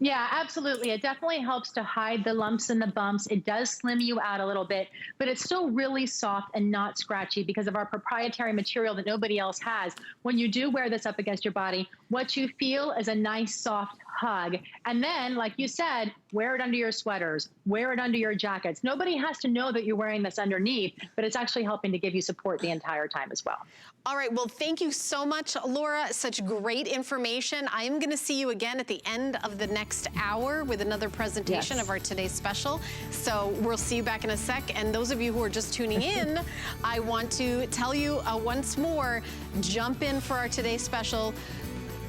Yeah, absolutely. It definitely helps to hide the lumps and the bumps. It does slim you out a little bit, but it's still really soft and not scratchy because of our proprietary material that nobody else has. When you do wear this up against your body, what you feel is a nice soft hug. And then, like you said, wear it under your sweaters, wear it under your jackets. Nobody has to know that you're wearing this underneath, but it's actually helping to give you support the entire time as well. All right, well, thank you so much, Laura. Such great information. I am gonna see you again at the end of the next hour with another presentation of our today's special. So we'll see you back in a sec. And those of you who are just tuning in, I want to tell you once more, jump in for our today's special.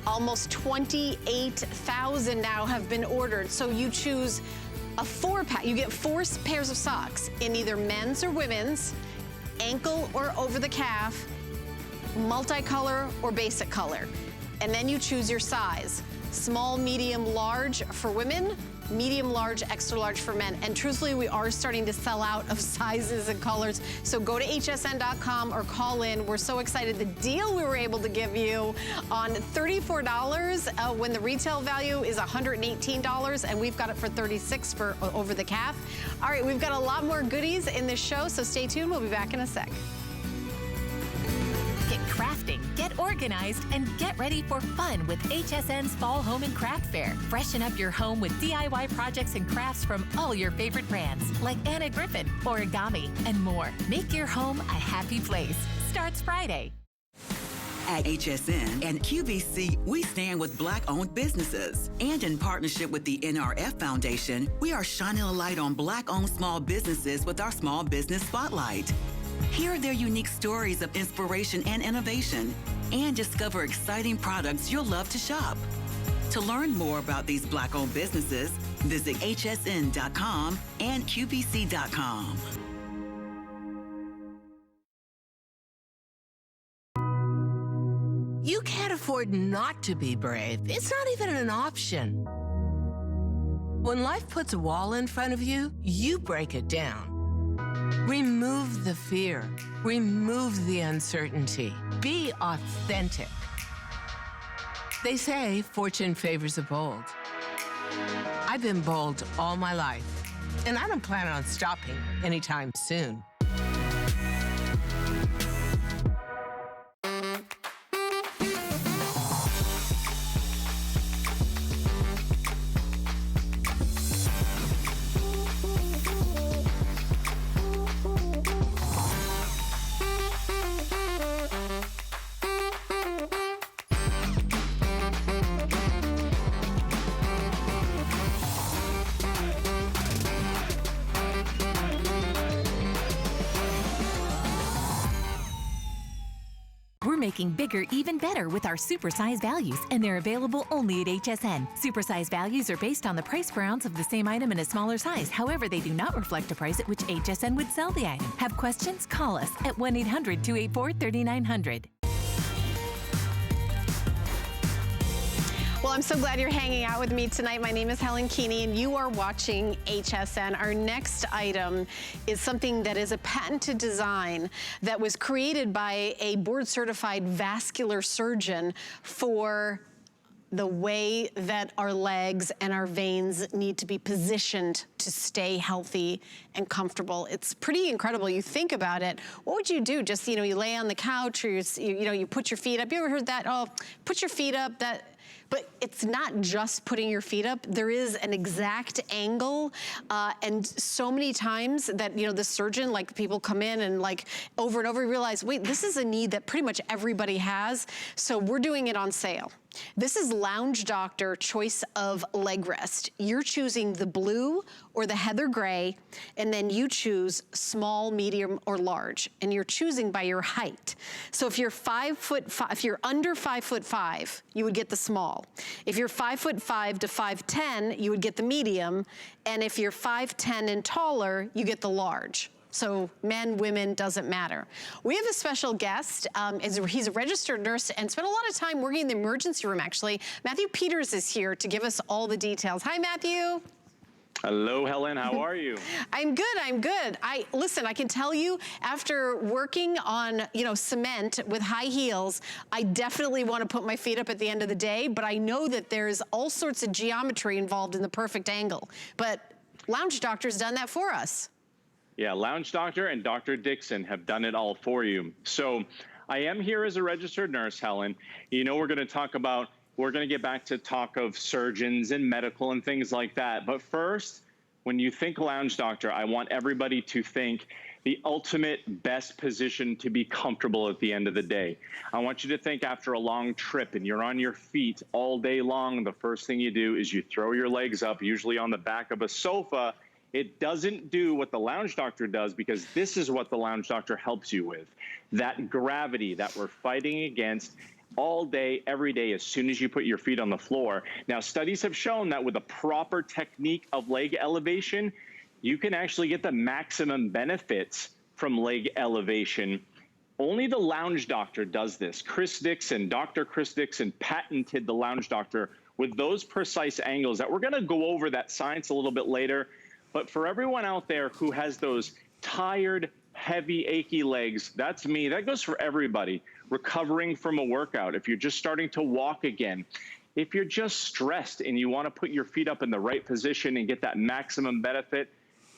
Almost 28,000 now have been ordered. So you choose a 4-pack. You get 4 pairs of socks in either men's or women's, ankle or over the calf, multicolor or basic color. and then you choose your size. Small, medium, large for women, medium, large, extra large for men. And truthfully, we are starting to sell out of sizes and colors. So go to hsn.com or call in. We're so excited. The deal we were able to give you on $34 when the retail value is $118, and we've got it for $36 for over the calf. All right, we've got a lot more goodies in this show, so stay tuned. We'll be back in a sec. Get crafting, get organized, and get ready for fun with HSN's Fall Home and Craft Fair. Freshen up your home with DIY projects and crafts from all your favorite brands, like Anna Griffin, Origami, and more. Make your home a happy place. Starts Friday. At HSN and QVC, we stand with Black-owned businesses. And in partnership with the NRF Foundation, we are shining a light on Black-owned small businesses with our Small Business Spotlight. Hear their unique stories of inspiration and innovation, and discover exciting products you'll love to shop. To learn more about these Black-owned businesses, visit hsn.com and qvc.com. You can't afford not to be brave. It's not even an option. When life puts a wall in front of you, you break it down. Remove the fear. Remove the uncertainty. Be authentic. They say fortune favors the bold. I've been bold all my life, and I don't plan on stopping anytime soon. Making bigger even better with our supersize values, and they're available only at HSN. Supersize values are based on the price per ounce of the same item in a smaller size. However, they do not reflect a price at which HSN would sell the item. Have questions? Call us at 1-800-284-3900. Well, I'm so glad you're hanging out with me tonight. My name is Helen Keeney, and you are watching HSN. Our next item is something that is a patented design that was created by a board-certified vascular surgeon for the way that our legs and our veins need to be positioned to stay healthy and comfortable. It's pretty incredible. You think about it, what would you do? Just, you lay on the couch, or you put your feet up. You ever heard that? Oh, put your feet up. But it's not just putting your feet up. There is an exact angle, and so many times that, the surgeon, like, people come in and, like, over and over realize, wait, this is a need that pretty much everybody has, so we're doing it on sale. This is Lounge Doctor Choice of Leg Rest. You're choosing the blue or the heather gray, and then you choose small, medium, or large, and you're choosing by your height. So if you're 5'5", if you're under 5'5", you would get the small. If you're 5'5" to 5'10", you would get the medium, and if you're 5'10" and taller, you get the large. So men, women, doesn't matter. We have a special guest. He's a registered nurse and spent a lot of time working in the emergency room, actually. Matthew Peters is here to give us all the details. Hi, Matthew. Hello, Helen. How are you? I'm good. I'm good. Listen, I can tell you, after working on, cement with high heels, I definitely want to put my feet up at the end of the day, but I know that there's all sorts of geometry involved in the perfect angle. But Lounge Doctor's done that for us. Yeah, Lounge Doctor and Dr. Dixon have done it all for you. So I am here as a registered nurse, Helen. We're going to get back to talk of surgeons and medical and things like that. But first, when you think Lounge Doctor, I want everybody to think the ultimate best position to be comfortable at the end of the day. I want you to think after a long trip and you're on your feet all day long, the first thing you do is you throw your legs up, usually on the back of a sofa. It doesn't do what the Lounge Doctor does, because this is what the Lounge Doctor helps you with. That gravity that we're fighting against all day, every day, as soon as you put your feet on the floor. Now, studies have shown that with a proper technique of leg elevation, you can actually get the maximum benefits from leg elevation Only the Lounge Doctor does this. Dr. Chris Dixon patented the Lounge Doctor with those precise angles that we're gonna go over that science a little bit later. But for everyone out there who has those tired, heavy, achy legs, that's me. That goes for everybody. Recovering from a workout, if you're just starting to walk again, if you're just stressed and you want to put your feet up in the right position and get that maximum benefit,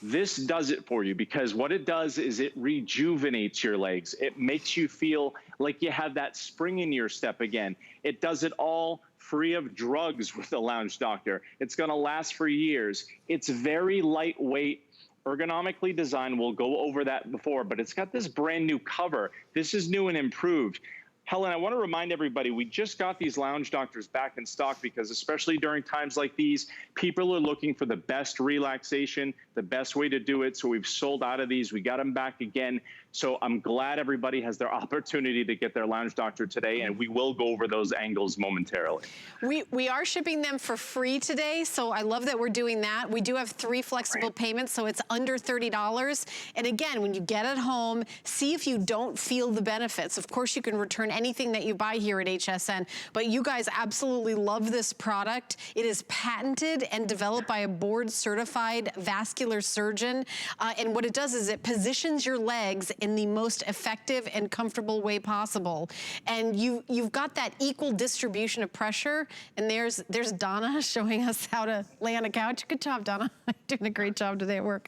this does it for you, because what it does is it rejuvenates your legs. It makes you feel like you have that spring in your step again. It does it all free of drugs with the Lounge Doctor. It's going to last for years. It's very lightweight, ergonomically designed. We'll go over that before, but it's got this brand new cover. This is new and improved. Helen, I want to remind everybody, we just got these Lounge Doctors back in stock because especially during times like these, people are looking for the best relaxation, the best way to do it. So we've sold out of these. We got them back again. So I'm glad everybody has their opportunity to get their Lounge Doctor today, and we will go over those angles momentarily. We are shipping them for free today, so I love that we're doing that. We do have 3 flexible payments, so it's under $30. And again, when you get it home, see if you don't feel the benefits. Of course, you can return anything that you buy here at HSN, but you guys absolutely love this product. It is patented and developed by a board-certified vascular surgeon, and what it does is it positions your legs in the most effective and comfortable way possible. And you've got that equal distribution of pressure. And there's Donna showing us how to lay on a couch. Good job, Donna. You're doing a great job today at work.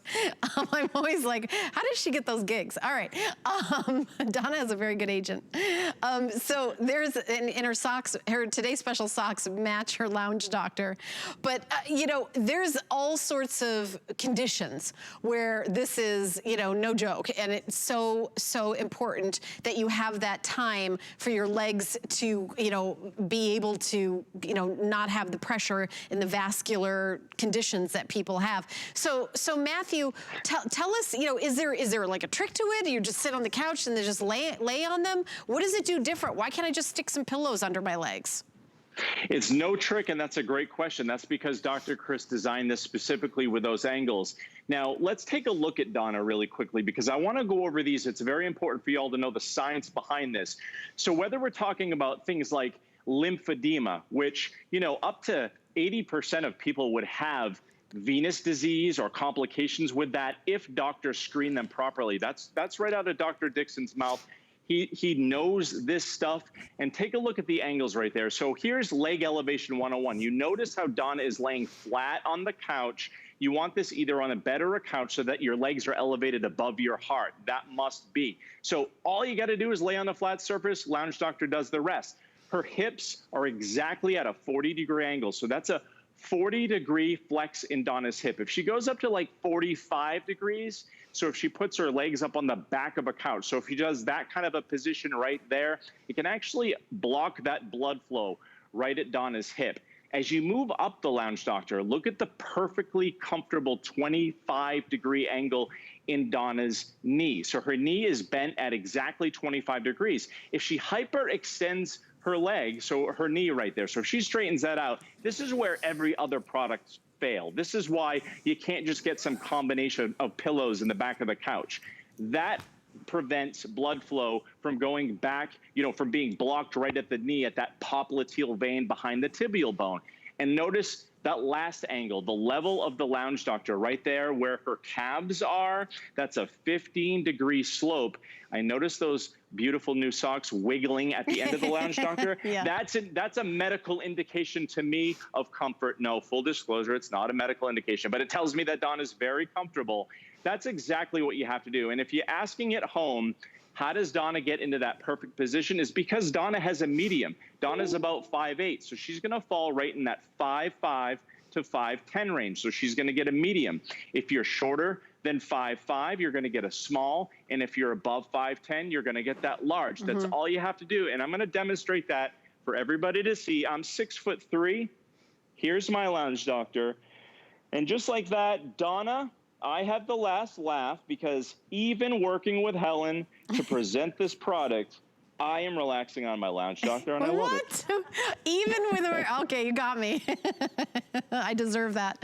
I'm always like, how does she get those gigs? All right. Donna is a very good agent. So there's, in her socks, her today's special socks match her Lounge Doctor. But, you know, there's all sorts of conditions where this is, you know, no joke. And it's so important that you have that time for your legs to, you know, be able to, you know, not have the pressure and the vascular conditions that people have. So Matthew, tell us, you know, is there like a trick to it? Do you just sit on the couch and then just lay on them? What does it do different? Why can't I just stick some pillows under my legs? It's no trick, and that's a great question. That's because Dr. Chris designed this specifically with those angles. Now, let's take a look at Donna really quickly, because I want to go over these. It's very important for you all to know the science behind this. So whether we're talking about things like lymphedema, which, you know, up to 80% of people would have venous disease or complications with that if doctors screen them properly. That's right out of Dr. Dixon's mouth. He knows this stuff. And take a look at the angles right there. So here's leg elevation 101. You notice how Donna is laying flat on the couch. You want this either on a bed or a couch so that your legs are elevated above your heart. That must be. So all you got to do is lay on a flat surface. Lounge Doctor does the rest. Her hips are exactly at a 40-degree angle. So that's a 40-degree flex in Donna's hip. If she goes up to like 45 degrees, so if she puts her legs up on the back of a couch, so if she does that kind of a position right there, it can actually block that blood flow right at Donna's hip. As you move up the Lounge Doctor, look at the perfectly comfortable 25-degree angle in Donna's knee. So her knee is bent at exactly 25 degrees. If she hyperextends her leg, so her knee right there, so if she straightens that out, this is where every other product fail. This is why you can't just get some combination of pillows in the back of the couch. That prevents blood flow from going back, you know, from being blocked right at the knee at that popliteal vein behind the tibial bone. And notice that last angle, the level of the Lounge Doctor right there where her calves are, that's a 15-degree slope. I noticed those beautiful new socks wiggling at the end of the Lounge Doctor. Yeah. That's a medical indication to me of comfort. No, full disclosure, it's not a medical indication, but it tells me that Donna's very comfortable. That's exactly what you have to do. And if you're asking at home, how does Donna get into that perfect position? Is because Donna has a medium. Donna's about 5'8", so she's gonna fall right in that 5'5" to 5'10" range. So she's gonna get a medium. If you're shorter than 5'5", you're gonna get a small. And if you're above 5'10", you're gonna get that large. That's all you have to do. And I'm gonna demonstrate that for everybody to see. I'm 6'3". Here's my Lounge Doctor. And just like that, Donna, I had the last laugh because even working with Helen to present this product, I am relaxing on my lounge doctor, and I love it. Even with okay, you got me. I deserve that.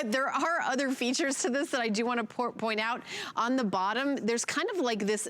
There are other features to this that I do want to point out. On the bottom, there's kind of like this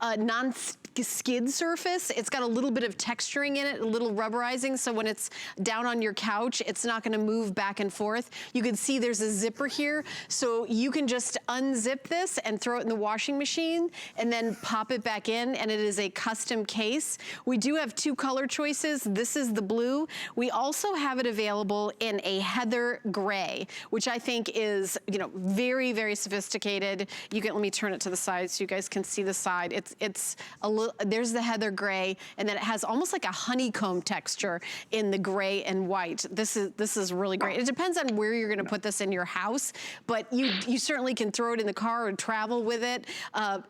non-skid surface. It's got a little bit of texturing in it, a little rubberizing, so when it's down on your couch, it's not going to move back and forth. You can see there's a zipper here, so you can just unzip this and throw it in the washing machine and then pop it back in, and it is a custom case. We do have two color choices. This is the blue. We also have it available in a heather gray, which I think is, you know, very, very sophisticated. You can, let me turn it to the side so you guys can see the side. It's a little, there's the heather gray, and then it has almost like a honeycomb texture in the gray and white. This is really great. It depends on where you're gonna put this in your house, but you certainly can throw it in the car or travel with it.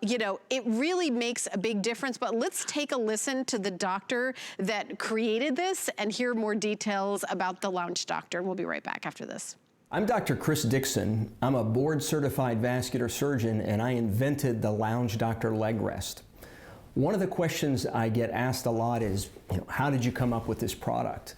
You know, it really makes a big difference, but let's take a listen to the doctor that created this and hear more details about the Lounge Doctor, and we'll be right back after this. I'm Dr. Chris Dixon. I'm a board-certified vascular surgeon, and I invented the Lounge Doctor leg rest. One of the questions I get asked a lot is, you know, how did you come up with this product?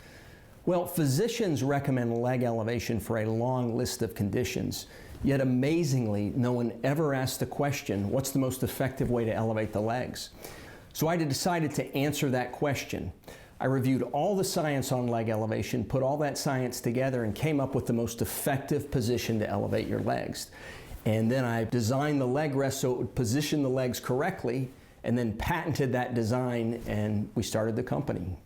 Well, physicians recommend leg elevation for a long list of conditions, yet amazingly, no one ever asked the question, what's the most effective way to elevate the legs? So I decided to answer that question. I reviewed all the science on leg elevation, put all that science together, and came up with the most effective position to elevate your legs. And then I designed the leg rest so it would position the legs correctly, and then patented that design, and we started the company.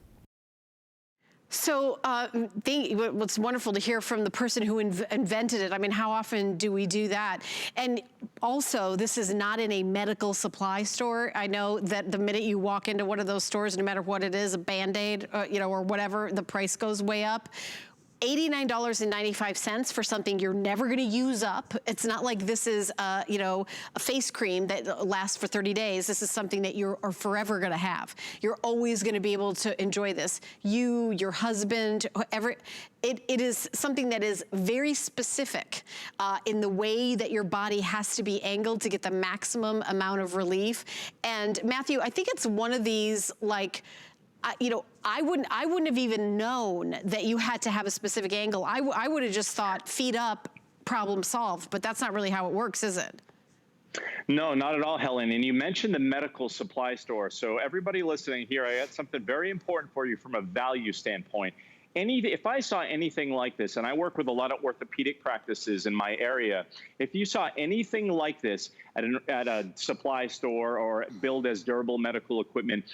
So what's wonderful to hear from the person who invented it. I mean, how often do we do that? And also, this is not in a medical supply store. I know that the minute you walk into one of those stores, no matter what it is, a Band-Aid, you know, or whatever, the price goes way up. $89.95 for something you're never going to use up. It's not like this is, you know, a face cream that lasts for 30 days. This is something that you are forever going to have. You're always going to be able to enjoy this. You, your husband, whoever. It is something that is very specific in the way that your body has to be angled to get the maximum amount of relief. And Matthew, I think it's one of these, like, you know, I wouldn't have even known that you had to have a specific angle. I would have just thought feet up, problem solved, but that's not really how it works, is it? No, not at all, Helen. And you mentioned the medical supply store. So everybody listening here, I got something very important for you from a value standpoint. If I saw anything like this, and I work with a lot of orthopedic practices in my area, if you saw anything like this at a supply store or billed as durable medical equipment,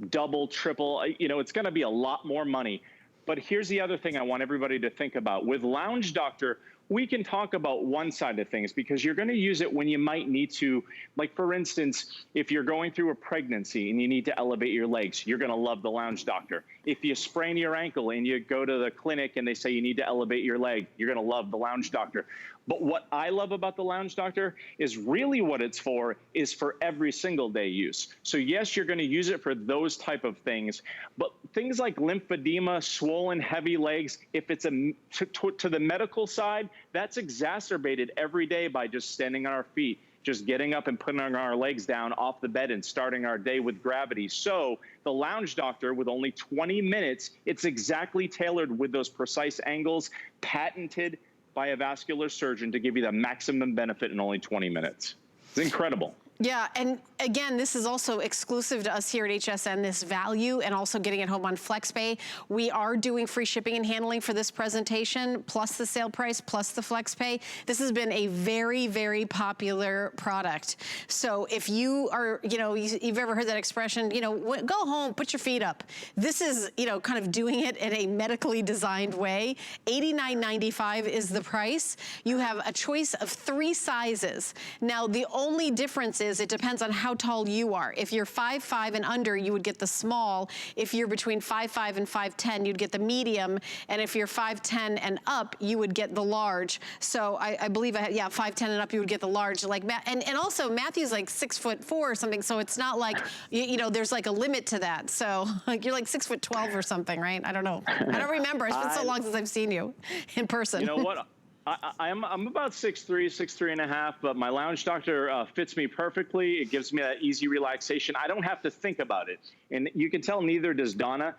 double, triple, you know, it's going to be a lot more money. But here's the other thing I want everybody to think about. With Lounge Doctor, we can talk about one side of things because you're going to use it when you might need to. Like, for instance, if you're going through a pregnancy and you need to elevate your legs, you're going to love the Lounge Doctor. If you sprain your ankle and you go to the clinic and they say you need to elevate your leg, you're going to love the Lounge Doctor. But what I love about the Lounge Doctor is really what it's for is for every single day use. So yes, you're going to use it for those type of things, but things like lymphedema, swollen, heavy legs, if it's to the medical side, that's exacerbated every day by just standing on our feet, just getting up and putting our legs down off the bed and starting our day with gravity. So the Lounge Doctor, with only 20 minutes, it's exactly tailored with those precise angles, patented by a vascular surgeon to give you the maximum benefit in only 20 minutes. It's incredible. Yeah, and again, this is also exclusive to us here at HSN, this value, and also getting it home on FlexPay. We are doing free shipping and handling for this presentation, plus the sale price, plus the FlexPay. This has been a very, very popular product. So if you are, you know, you've ever heard that expression, you know, go home, put your feet up. This is, you know, kind of doing it in a medically designed way. $89.95 is the price. You have a choice of 3 sizes. Now, the only difference is it depends on how tall you are. If you're 5'5" and under, you would get the small. If you're between 5'5" and 5'10", you'd get the medium. And if you're 5'10" and up, you would get the large. So I believe, yeah, 5'10" and up, you would get the large. Like, and also Matthew's like 6'4" or something. So it's not like, you know, there's like a limit to that. So like you're like 6'12" or something, right? I don't know. I don't remember. It's been so long since I've seen you in person. You know what? I'm about 6'3", 6'3.5", but my Lounge Doctor fits me perfectly. It gives me that easy relaxation. I don't have to think about it. And you can tell neither does Donna.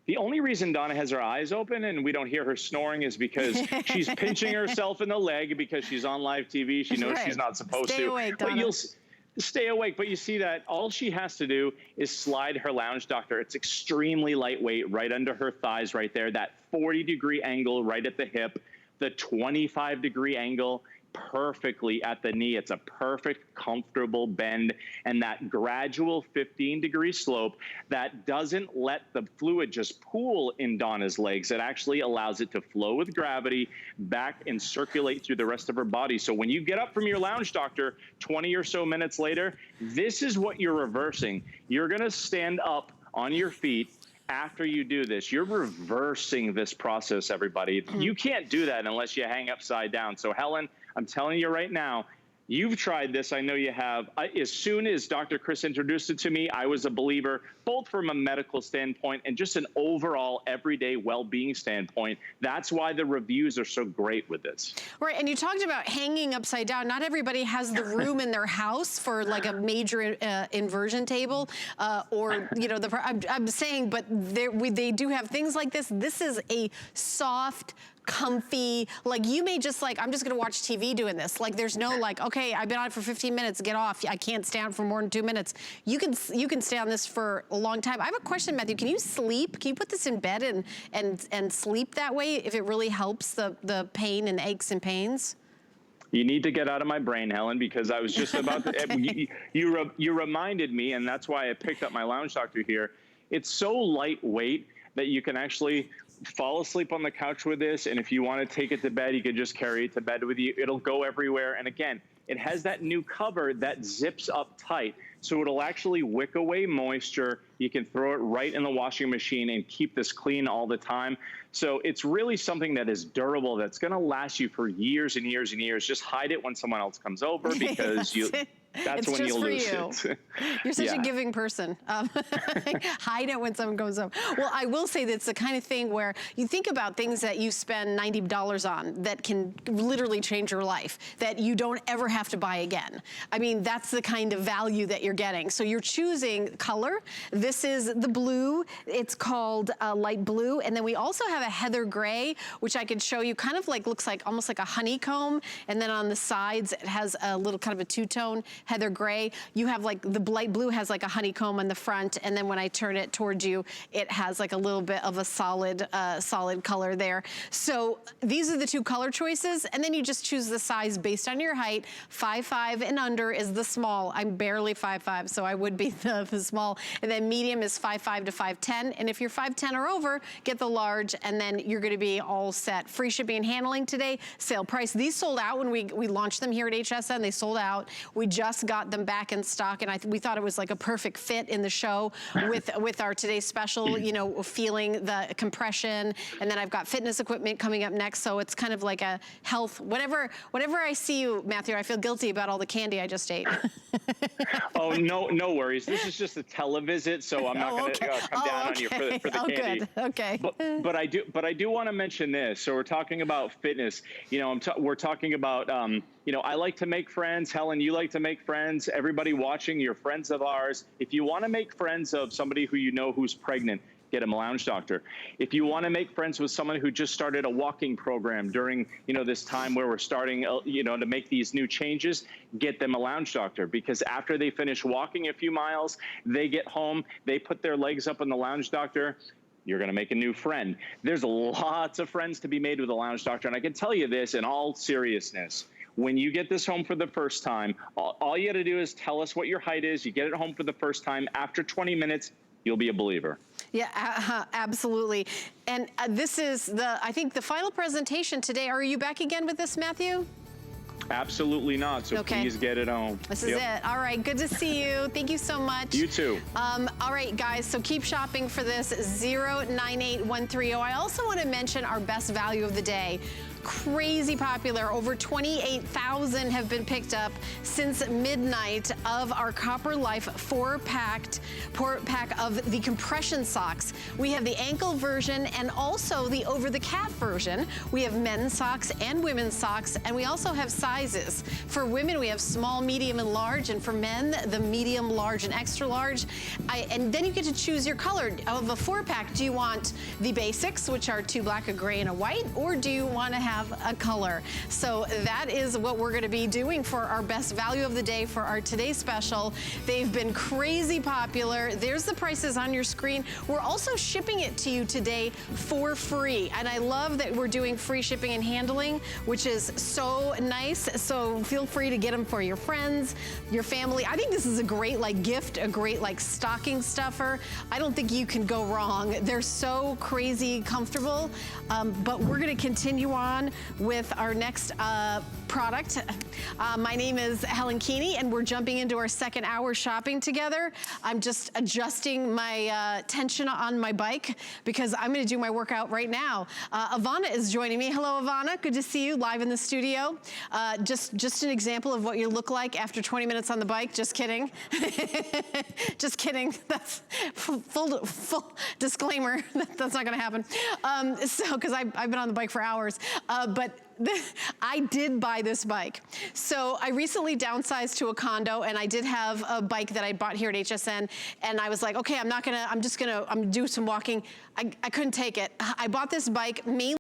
The only reason Donna has her eyes open and we don't hear her snoring is because she's pinching herself in the leg because she's on live TV. She knows she's not supposed to. Stay awake, Donna. But you'll stay awake. But you see that all she has to do is slide her Lounge Doctor. It's extremely lightweight right under her thighs right there. That 40-degree angle right at the hip. The 25-degree angle perfectly at the knee. It's a perfect, comfortable bend, and that gradual 15-degree slope that doesn't let the fluid just pool in Donna's legs. It actually allows it to flow with gravity back and circulate through the rest of her body. So when you get up from your Lounge Doctor 20 or so minutes later, this is what you're reversing. You're going to stand up on your feet. After you do this, you're reversing this process, everybody. You can't do that unless you hang upside down. So Helen, I'm telling you right now, you've tried this. I know you have. As soon as Dr. Chris introduced it to me, I was a believer, both from a medical standpoint and just an overall everyday well-being standpoint. That's why the reviews are so great with this. Right, and you talked about hanging upside down. Not everybody has the room in their house for like a major inversion table, or you know, I'm saying, but they do have things like this. This is a soft, comfy, like you may just like, I'm just gonna watch TV doing this. Like there's no like, okay, I've been on it for 15 minutes, get off. I can't stay on for more than 2 minutes. You can stay on this for a long time. I have a question, Matthew. Can you sleep? Can you put this in bed and sleep that way if it really helps the pain and aches and pains? You need to get out of my brain, Helen, because I was just about to, Okay. you reminded me, and that's why I picked up my Lounge Doctor here. It's so lightweight that you can actually fall asleep on the couch with this, and if you want to take it to bed, you can just carry it to bed with you. It'll go everywhere. And again, it has that new cover that zips up tight, so it'll actually wick away moisture. You can throw it right in the washing machine and keep this clean all the time. So it's really something that is durable, that's going to last you for years and years and years. Just hide it when someone else comes over, because that's when you'll lose it. You're such a giving person. Hide it when someone goes over. Well, I will say that's the kind of thing where you think about things that you spend $90 on that can literally change your life, that you don't ever have to buy again. I mean, that's the kind of value that you're getting. So you're choosing color. This is the blue. It's called light blue. And then we also have a heather gray, which I could show you, kind of like, looks like almost like a honeycomb. And then on the sides, it has a little kind of a two-tone heather gray. You have like the light blue has like a honeycomb on the front, and then when I turn it towards you, it has like a little bit of a solid color there. So these are the two color choices, and then you just choose the size based on your height. 5'5" and under is the small. I'm barely 5'5", so I would be the small. And then medium is 5'5" to 5'10", and if you're 5'10" or over, get the large, and then you're going to be all set. Free shipping and handling today, sale price. These sold out when we launched them here at HSN. They sold out. We just got them back in stock, and we thought it was like a perfect fit in the show with our today's special, you know, feeling the compression. And then I've got fitness equipment coming up next, so it's kind of like a health, whatever I see you, Matthew, I feel guilty about all the candy I just ate. Oh, no worries. This is just a televisit, so I'm not going to come down on you for the candy. Good. Okay. But I do want to mention this. So we're talking about fitness. You know, we're talking about you know, I like to make friends. Helen, you like to make friends. Everybody watching, you're friends of ours. If you want to make friends of somebody who you know who's pregnant, get them a Lounge Doctor. If you want to make friends with someone who just started a walking program during, you know, this time where we're starting, you know, to make these new changes, get them a Lounge Doctor, because after they finish walking a few miles, they get home, they put their legs up on the Lounge Doctor. You're going to make a new friend. There's lots of friends to be made with a Lounge Doctor. And I can tell you this in all seriousness. When you get this home for the first time, all you got to do is tell us what your height is. You get it home for the first time. After 20 minutes, you'll be a believer. Yeah, absolutely. And this is I think the final presentation today. Are you back again with this, Matthew? Absolutely not. So Okay. please get it home. This is it. All right, good to see you. Thank you so much. You too. All right, guys, so keep shopping for this 098130. I also want to mention our best value of the day. Crazy popular. Over 28,000 have been picked up since midnight of our Copper Life four-pack of the compression socks. We have the ankle version and also the over-the-calf version. We have men's socks and women's socks, and we also have sizes. For women, we have small, medium, and large, and for men, the medium, large, and extra large. And then you get to choose your color of a four-pack. Do you want the basics, which are 2 black, a gray, and a white, or do you want to have a color? So that is what we're going to be doing for our best value of the day for our today's special. They've been crazy popular. There's the prices on your screen. We're also shipping it to you today for free. And I love that we're doing free shipping and handling, which is so nice. So feel free to get them for your friends, your family. I think this is a great gift, a great stocking stuffer. I don't think you can go wrong. They're so crazy comfortable. But we're going to continue on with our next product. My name is Helen Keeney, and we're jumping into our second hour shopping together. I'm just adjusting my tension on my bike because I'm going to do my workout right now. Ivana is joining me. Hello, Ivana. Good to see you live in the studio. Just an example of what you look like after 20 minutes on the bike. Just kidding. Just kidding. That's full disclaimer. That's not going to happen. Because I've been on the bike for hours. But I did buy this bike. So I recently downsized to a condo, and I did have a bike that I bought here at HSN, and I was like, okay, I'm gonna do some walking. I couldn't take it. I bought this bike mainly